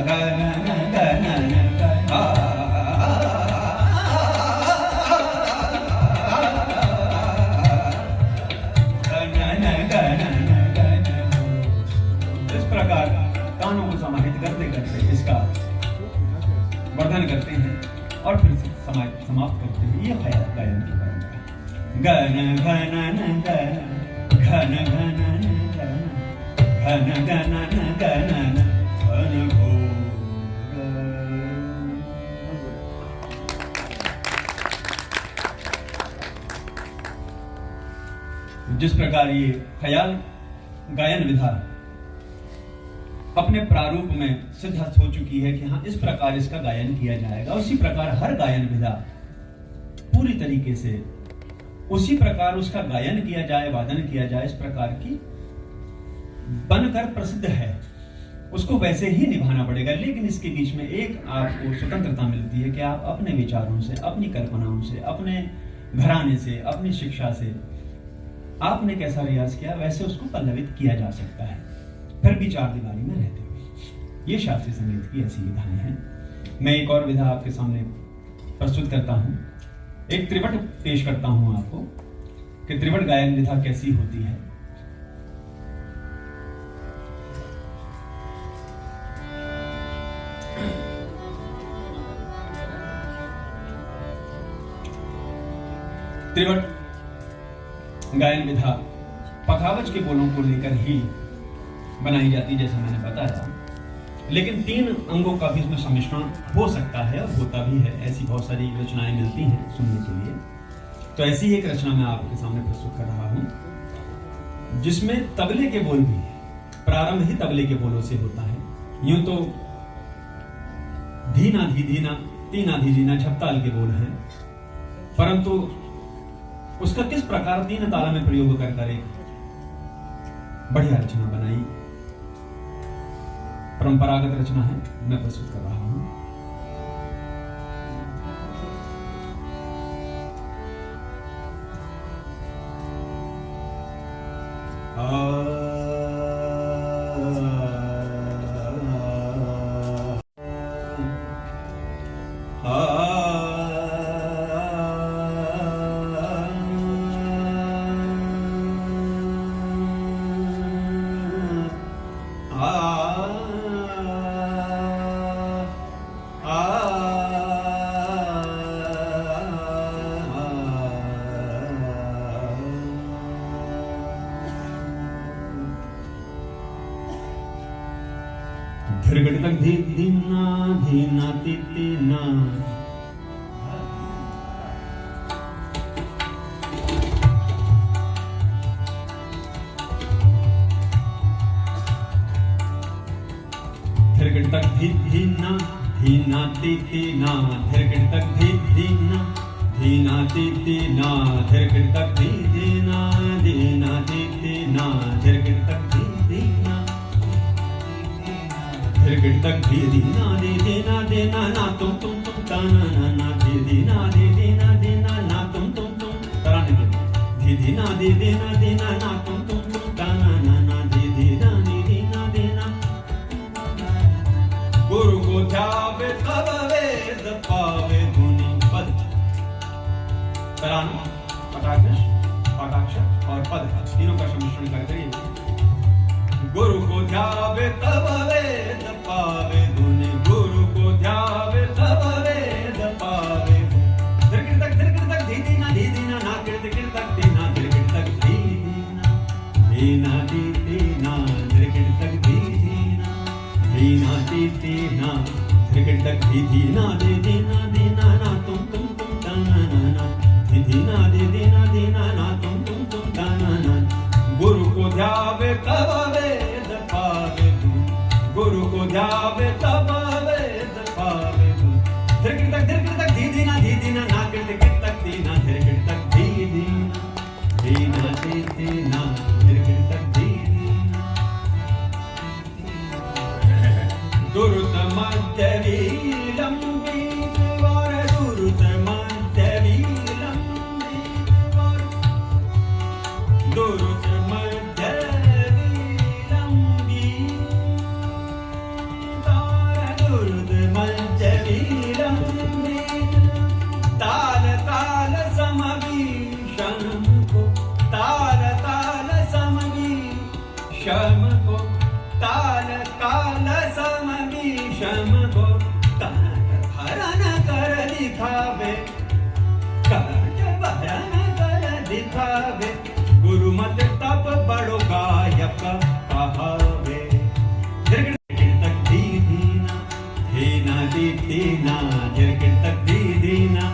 S3: गणन गणन गण गणन गणन गण। इस प्रकार कानों को समाहित करते करते इसका वर्धन करते हैं और फिर से समाप्त करते हैं। ये ख्याल गायन की परंपरा। गण गणन गण घन घनन गण घन गणन गणन घन घोर। जिस प्रकार ये ख्याल गायन विधा अपने प्रारूप में सिद्धस्त हो चुकी है कि हाँ इस प्रकार इसका गायन किया जाएगा, उसी प्रकार हर गायन विधा पूरी तरीके से उसी प्रकार उसका गायन किया जाए, वादन किया जाए, इस प्रकार की बनकर प्रसिद्ध है। उसको वैसे ही निभाना पड़ेगा। लेकिन इसके बीच में एक आपको स्वतंत्रता मिलती है कि आप अपने विचारों से, अपनी कल्पनाओं से, अपने घराने से, अपनी शिक्षा से आपने कैसा रियाज किया वैसे उसको पल्लवित किया जा सकता है, फिर भी चार दीवारी में रहते हुए। ये शास्त्रीय संगीत की ऐसी विधाएं हैं। मैं एक और विधा आपके सामने प्रस्तुत करता हूं। एक त्रिवट पेश करता हूं आपको कि त्रिवट गायन विधा कैसी होती है। त्रिवट गायन विधा पखावज के बोलों को लेकर ही बनाई जाती, जैसा मैंने बताया। लेकिन 3 अंगों का भी इसमें सम्मिश्रण हो सकता है और होता भी है। ऐसी बहुत सारी रचनाएं मिलती हैं सुनने के लिए। तो ऐसी ही एक रचना मैं आपके सामने प्रस्तुत कर रहा हूं, जिसमें तबले के बोल भी प्रारंभ ही तबले के बोलों से होता है। यूं तो धीना धी धीना तीना धी धीना झपताल के बोल हैं, परंतु उसका किस प्रकार 3 ताला में प्रयोग कर एक बढ़िया रचना बनाई, परंपरागत रचना है, मैं प्रस्तुत कर रहा हूं। धीरगड़तक धी धीना धीना तीना धीरगड़तक धी धीना धीना तीना धीरगड़तक धी धीना धीना तीना धीरगड़तक धी धीना धीना तीना धीरगड़तक धी धीना धीरगड़तक धी धीना दे देना देना ना तुम ताना ना ना धी धीना दे देना देना ना तुम तराने के धी धीना दे देना देना ना तुम ताना ना ना धी धीना दे देना देना। गुरु को ध्यावे तब वेद पावे धुनि पद। तराना पटाक्षर और पद तीनों का सम्मिश्रण करके गुरु को ध्यावे तब वेद पावे धुनि, गुरु को ध्यावे तब वेद पावे। धीरगड़तक धी धीना ना गिरतक धीना धीरगड़तक धी धीना धीना धी धीना धीरगड़तक धी धीना धीना धी धीना धीरगड़तक धिरकिट तक धी धी ना दे दी ना ना तुम ता ना ना ना धी धी ना दे दी ना ना तुम ता ना ना। गुरु को ध्यावे तब वेद पावे तू, गुरु को ध्यावे तब वेद पावे तू। धिरकिट तक धी धी ना ना धिरकिट तक धी ना धिरकिट तक धी ना धी ना धिरकिट तक धी दुरुत मध्य वीलम वीरवार दुरुत मध्य वीलम वीरवार दुरुत मध्य वीलम वीरवार दुरुत मध्य वीलम ताल ताल समवीषम को ताल ताल समवीषम को ताल काल समवीषम को काट भरन कर दिखावे काट भरन कर दिखावे गुरु मत तप बड़ो गायक कहावे। धिरकिट तक धी धीना धीना धी धीना धिरकिट तक धी धीना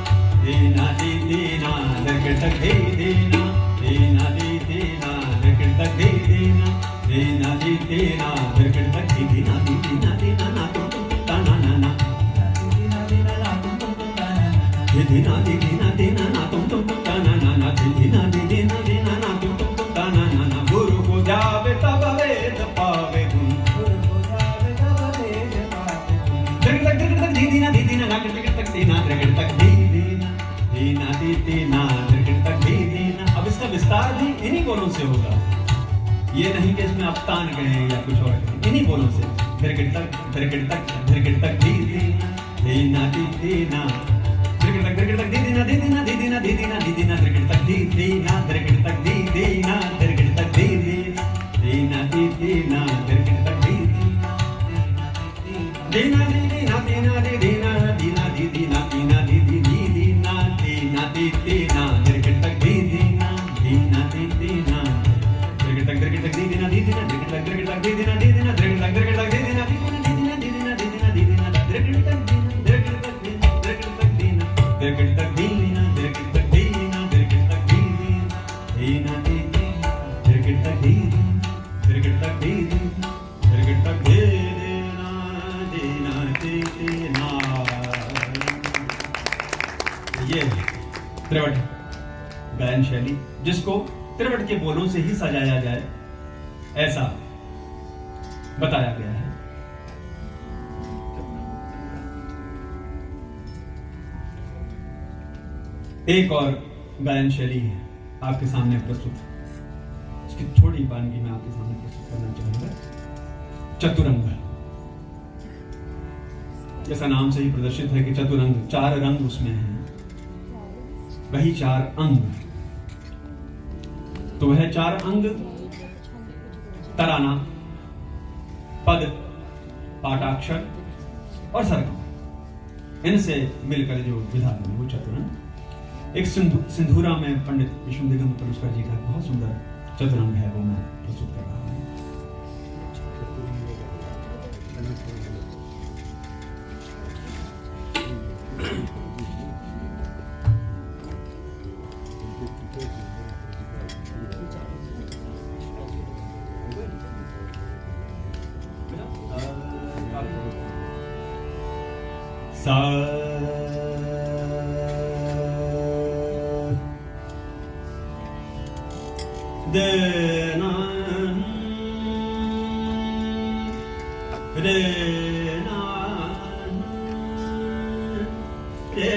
S3: धीना धी धीना धिरकिट तक धी धीना धीना धी धीना धिरकिट तक धी धीना धीना धी धीना धिरकिट तक धी धीना ना तुम ता ना ना ना धीना ना तुम ता ना ना धीना ना तुम ता ना ना ना धीना ना तुम ता ना ना ना। गुरु को जावे तब वेद पावे गुरु को जावे तब वेद पावे धिरकिट तक धीना ना धिरकिट तक धीना धिरकिट तक धीना धीना धिरकिट तक धीना। अब इसका विस्तार भी इन्हीं बोलों से होगा, ये नहीं कि इसमें अवतान कहें या कुछ और कहें, इन्हीं बोलों से धिरकिट तक धीना धीना धीना धिरकिट तक धीना धीना धीना धिरकिट तक धीना धिरकिट तक धीना धिरकिट तक धीना धीना धिरकिट तक धीना धीना धीना धीना धीना धिरकिट तक धीना धीना धिरकिट तक धिरकिट तक धीना धिरकिट तक धिरकिट तक धीना धिरकिट तक धिरकिट तक धीना धिरकिट तक धिरकिट तक धीना धिरकिट तक धीना धिरकिट तक धीना धिरकिट तक धीना धिरकिट तक धीना धिरकिट तक धीना धीना। ये त्रिवट गायन शैली जिसको त्रिवट के बोलों से ही सजाया जाए ऐसा बताया गया है। एक और गायन शैली है आपके सामने प्रस्तुत, उसकी थोड़ी वानगी मैं आपके सामने प्रस्तुत करना चाहूंगा। चतुरंग, जैसा नाम से ही प्रदर्शित है कि चतुरंग, चार रंग उसमें हैं, वही चार अंग। तो वह चार अंग तराना, पद, पाठाक्षर और सरगम, इनसे मिलकर जो विधा बनी वो चतुरंग। एक सिंधूरा में पंडित विष्णु दिगंबर पुरस्कार जी का बहुत सुंदर चतुरंग है, वो मैं प्रस्तुत कर रहा हूं। सा दे ना रे ना रे ना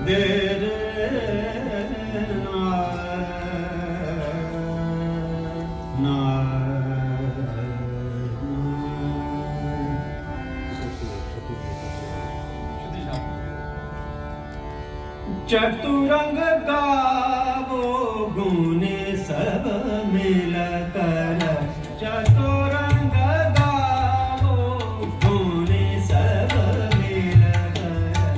S3: दे चतुरंग गावो गुने सब मिलकर, चतुरंग गावो गुने सब मिलकर,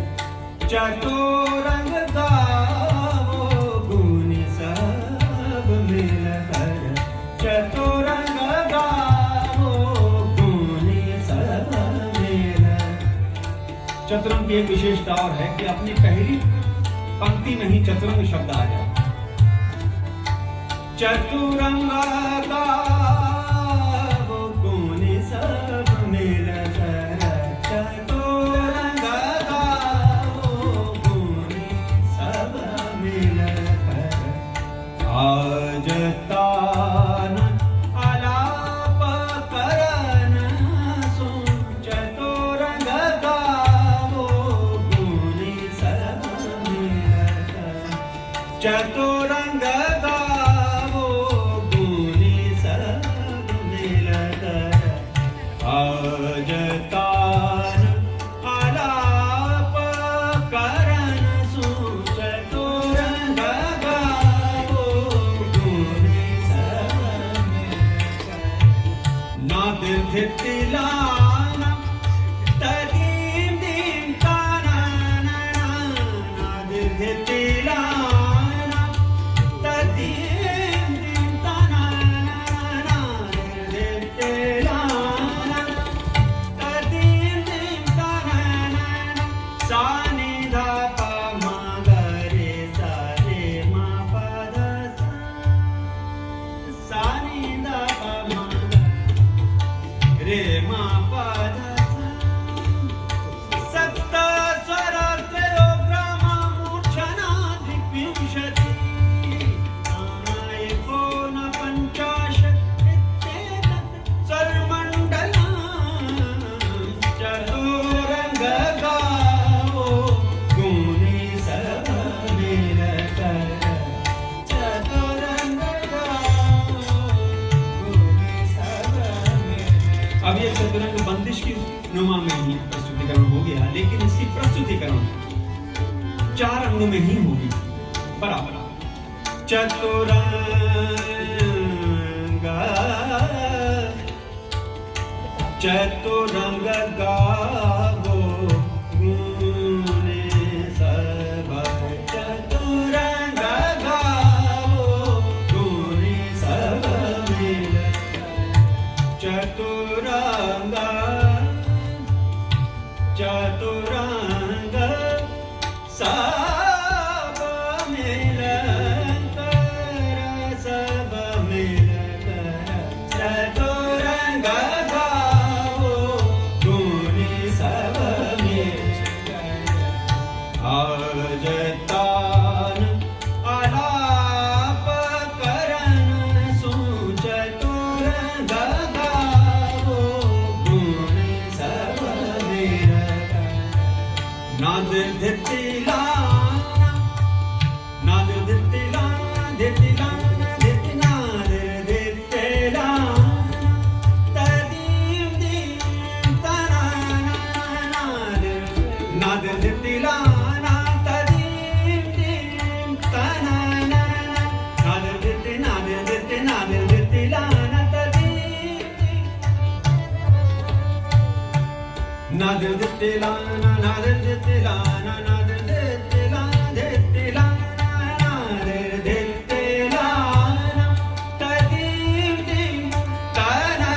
S3: चतुरंग गावो गुने सब चतुरंग की एक विशेषता और है कि अपनी पहली पंक्ति में ही चतुरंग शब्द आ जाए। चतुरंग गावो गुण सब मिलकर, चतुरंग गावो गुण सब मिलकर, आज तान आलाप करन सुन, चतुरंग गावो गुण सब मिलकर, चतुरंग गावो गुण सब मिलकर, आज तान आलाप करन सुन, चतुरंग गावो गुण सब मिलकर, नादिर धितिलाना तदीम दीम ताना नादिर धितिलाना तदीम दीम ताना नादिर धितिलाना तदीम दीम ताना सानी धा पा मा गरे सा रे मा पा धा सा, सानी धा पा मा रे मा पा धा सा, सप्त स्वरात्रयो ग्रामा मूर्छना द्विविंशति, नानायको न पंचाशत् इत्येतत् सर्वमण्डलम्, चतुरंग गावो गुण सब मिलकर, चतुरंग गावो गुण सब मिलकर। अब ये चतुरंग बंदिश की नुमा में ही प्रस्तुतिकरण हो गया, लेकिन इसकी प्रस्तुतिकरण 4 अंगों में ही होगी बराबर। चतुरंग चतुरंग गावो गुण सब, चतुरंग गावो गुण सब मिलकर, चतुरंग चतुरंग सब मिलकर, सब मिलकर, चतुरंग गावो गुण सब मिलकर, आज तान आलाप करन सुन, चतुरंग गावो गुण सब मिलकर, नादिर धितिलाना नादिर धितिलाना धितिलाना धितिनादिर धितिलाना तदीम दीम ताना नादिर धितिलाना तदीम दीम ताना नादिर धितिलाना तदीम नादिर धितिलाना नादिर धितिलाना नादिर धितिलाना धितिलाना नादिर धितिलाना तदीम दीम ताना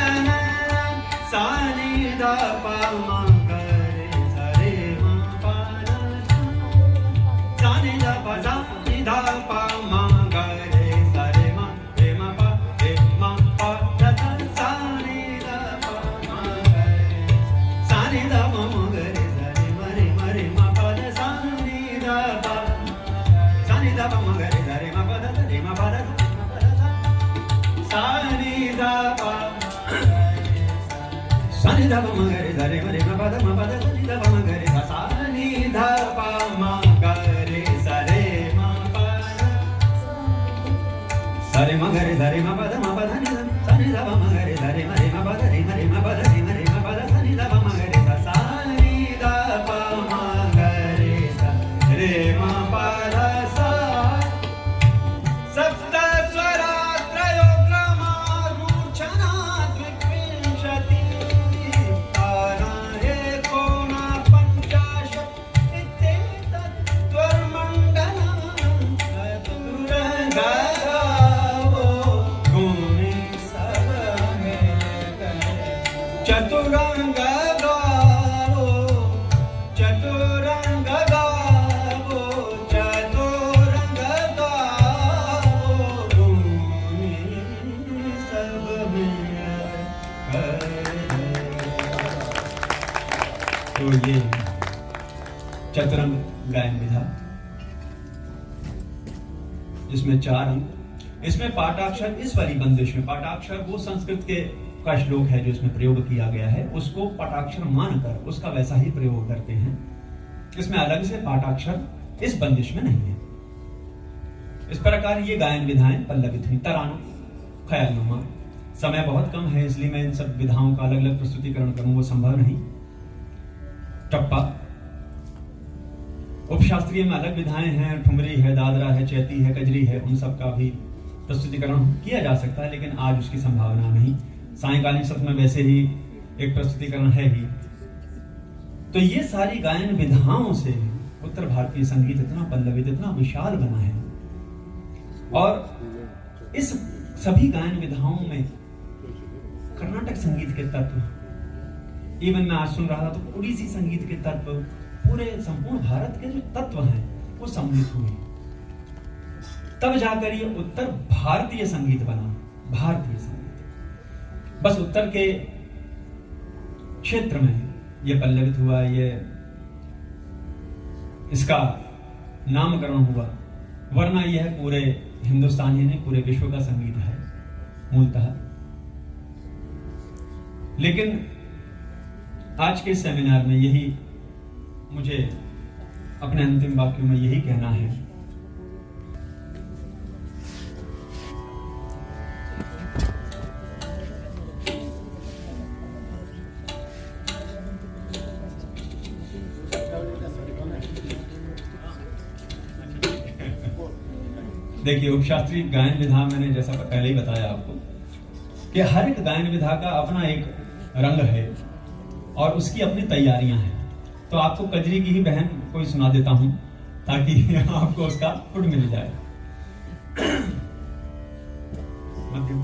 S3: सानी धा पा मा गरे सा रे मा पा धा सा, सानी धा पा मा गरे सा रे मा पा धा सा, सानी धा पा मा गरे सानी धा मा मा गरे सा रे मा पा धा सानी धा पा मा गरे सा रे मा पा धा सा रे मा पा धा सानी धा पा सानी धा पा मा गरे सा रे मा पा धा सानी धा पा मा गरे सा, सानी धा पा मा गरे सा रे मा पा धा सा रे मा गरे सा रे मा पा धा सानी धा पा मा गरे सा रे मा पा धा रे मा पा धा सानी धा पा मा गरे सा, सानी धा पा मा गरे सा रे मा पा धा सा, सप्त स्वरात्रयो ग्रामा मूर्छना द्विविंशति, नानायको न पंचाशत् इत्येतत् सर्वमण्डलम्, चतुरंग गावो गुण सब चतुरंग गायन विधा, जिसमें 4 अंग। इसमें पाठाक्षर, इस वाली बंदिश में पाठाक्षर वो संस्कृत के का श्लोक है जो इसमें प्रयोग किया गया है, उसको पाठाक्षर मानकर उसका वैसा ही प्रयोग करते हैं। इसमें अलग से पाठाक्षर इस बंदिश में नहीं है। इस प्रकार ये गायन विधाएं पल्लवित हुई। तराना, ख्यालनुमा। समय बहुत कम है इसलिए मैं इन सब विधाओं का अलग अलग प्रस्तुतिकरण करूं वो संभव नहीं। टप्पा, उपशास्त्रीय में अलग विधाएं हैं, ठुमरी है, दादरा है, चैती है, कजरी है, उन सब का भी प्रस्तुतिकरण किया जा सकता है, लेकिन आज उसकी संभावना नहीं। सायंकालीन सत्र में वैसे ही एक प्रस्तुतिकरण है ही। तो ये सारी गायन विधाओं से उत्तर भारतीय संगीत इतना पल्लवित, इतना विशाल बना है। और इस सभी गायन विधाओं में कर्नाटक संगीत के तत्व, इवन मैं आज सुन रहा था तो उड़ीसी संगीत के तत्व, पूरे संपूर्ण भारत के जो तत्व हैं वो सम्मिलित हुए, तब जाकर ये उत्तर भारतीय संगीत बना। भारतीय संगीत बस उत्तर के क्षेत्र में ये पल्लवित हुआ, ये इसका नामकरण हुआ, वरना यह पूरे हिंदुस्तान ही नहीं पूरे विश्व का संगीत है मूलतः। लेकिन आज के सेमिनार में यही मुझे अपने अंतिम वाक्यों में यही कहना है। देखिए, उपशास्त्रीय गायन विधा मैंने जैसा पहले ही बताया आपको कि हर एक गायन विधा का अपना एक रंग है और उसकी अपनी तैयारियां हैं। तो आपको कजरी की ही बहन कोई सुना देता हूं ताकि आपको उसका पुट मिल जाए। मध्यम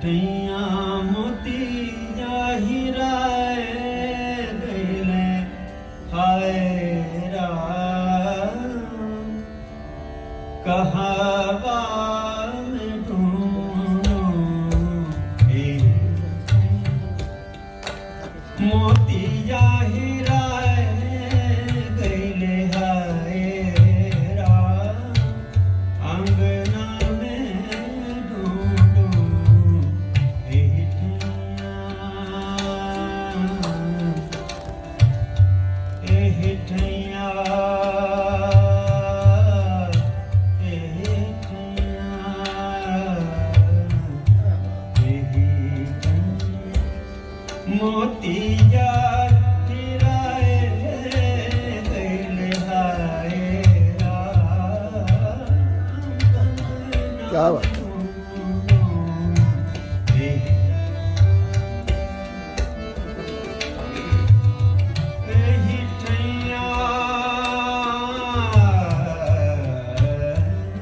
S3: टैया मोती जाहिराए गईले हाय राम, कहवा में ढूंढूं मोती जाहिराए गईले हाय राम, अंगना क्या बात है।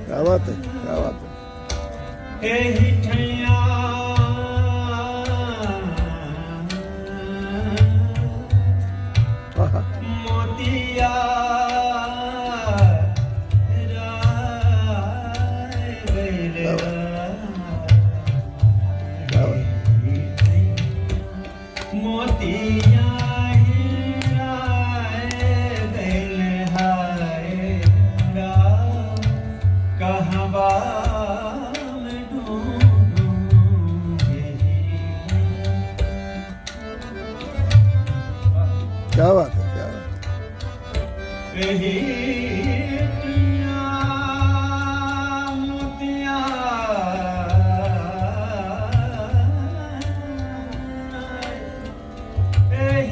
S3: क्या बात है, क्या बात है। मोतिया क्या बात है, क्या बात है।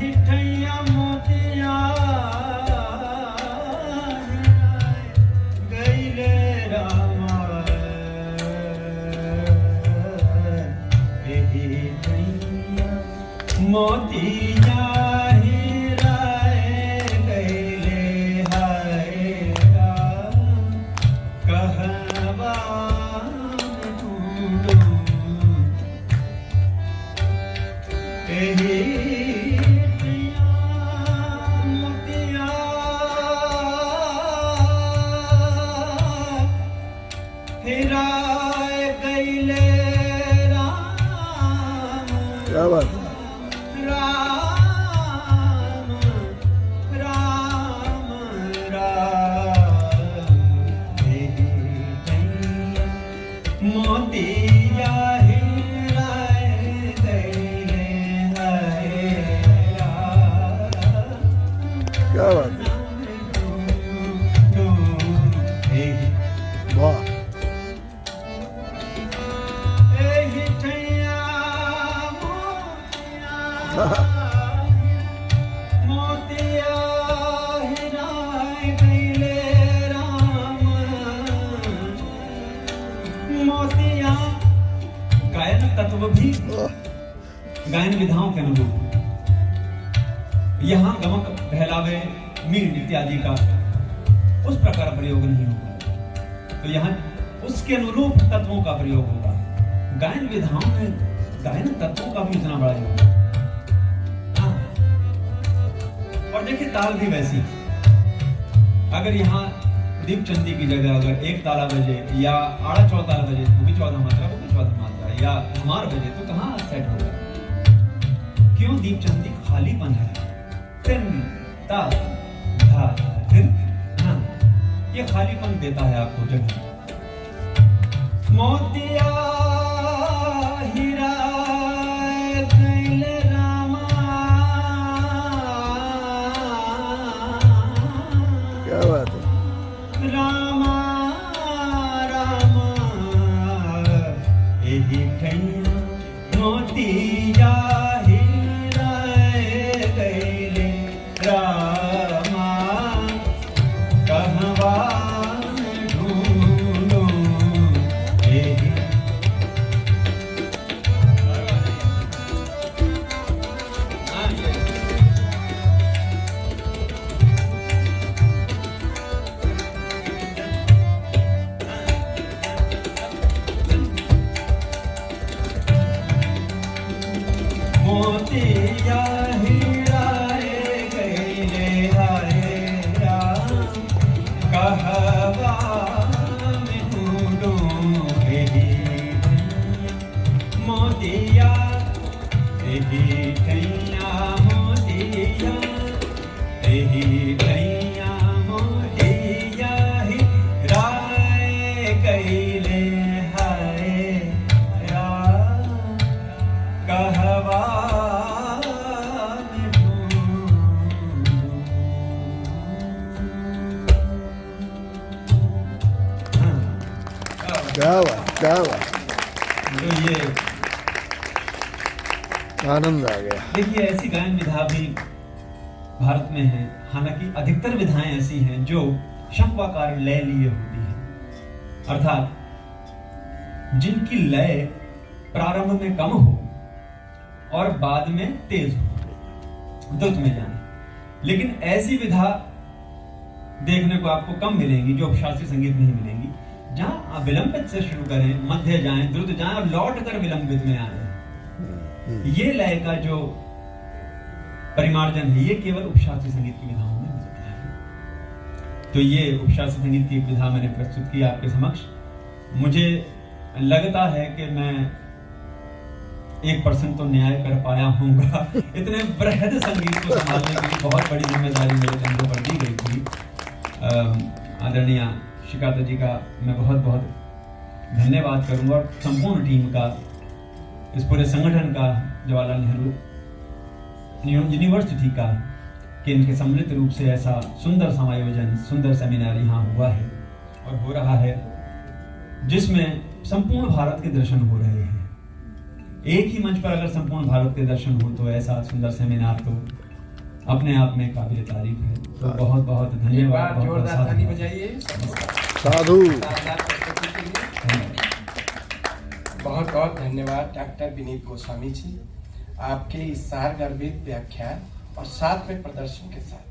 S3: हिठैया मोतिया गईले रामा हिठैया मोतिया हिराए गईले हाय राम कहवा ढूंढूं
S4: क्या बात है?
S3: राम राम राम मोतिया हिराए गईले हाय
S4: क्या बात है? वाह
S3: मोतिया हिराए गईले राम मोतिया गायन तत्व भी गायन विधाओं के अनुरूप यहाँ गमक बहलावे मीर इत्यादि का उस प्रकार प्रयोग नहीं होगा, तो यहाँ उसके अनुरूप तत्वों का प्रयोग होगा। गायन विधाओं में गायन तत्वों का भी इतना बड़ा योग। और देखिए ताल भी वैसी, अगर यहाँ दीपचंदी की जगह अगर एक ताला बजे या आड़ा चौताल बजे, वो भी चौदह मात्रा, वो भी चौदह मात्रा, या कुमार बजे, तो कहाँ सेट होगा? क्यों? दीपचंदी खालीपन है। तिन ता धा थिन, हाँ, ये खालीपन देता है आपको जगह। मोतिया हीरा
S4: क्या बात है?
S3: रामा रामा एही ठैया मोतिया हिराए गईले रामा कहवा ढूंढूं एही। मोतिया हिराए गईले हाय राम कहवा में ढूंढूं एही मोतिया एही ठैया मोतिया एही ठैया मोतिया हिराए गईले हाय राम कहवा
S4: क्या बात, क्या बात,
S3: तो ये
S4: आनंद आ गया।
S3: देखिए ऐसी गायन विधा भी भारत में है। हालांकि अधिकतर विधाएं ऐसी हैं जो शंखवाकार लय लिए होती हैं, अर्थात जिनकी लय प्रारंभ में कम हो और बाद में तेज हो, द्रुत में जाए। लेकिन ऐसी विधा देखने को आपको कम मिलेंगी जो शास्त्रीय संगीत में ही मिलेंगी, जहां आप विलंबित से शुरू करें, मध्य जाएं, द्रुत जाएं और लौट कर विलंबित में आए। ये लय का जो परिमार्जन है, ये केवल उपशास्त्रीय संगीत की विधाओं में मिलता है। तो ये उपशास्त्रीय संगीत की एक विधा मैंने प्रस्तुत की आपके समक्ष। मुझे लगता है कि मैं 1% तो न्याय कर पाया हूँगा। इतने बृहद संगीत को संभालने की बहुत बड़ी जिम्मेदारी मेरे कंधों पर दी गई थी। आदरणीय शिकाता जी का मैं बहुत बहुत धन्यवाद करूंगा, और संपूर्ण टीम का, इस पूरे संगठन का, जवाहरलाल नेहरू यूनिवर्सिटी का, कि इनके सम्मिलित रूप से ऐसा सुंदर समायोजन, सुंदर सेमिनार यहाँ हुआ है और हो रहा है, जिसमें संपूर्ण भारत के दर्शन हो रहे हैं। एक ही मंच पर अगर संपूर्ण भारत के दर्शन हो तो ऐसा सुंदर सेमिनार तो अपने आप में काबिल तारीफ है। तो बहुत बहुत
S1: एक
S3: धन्यवाद।
S1: बार
S3: बहुत बहुत
S1: जोरदार ताली
S3: साधुवाद।
S1: बजाइए
S4: साधु
S1: शानदार प्रस्तुति के लिए। बहुत बहुत धन्यवाद डॉक्टर विनीत गोस्वामी जी, आपके इस सारगर्भित व्याख्यान और साथ में प्रदर्शन के साथ।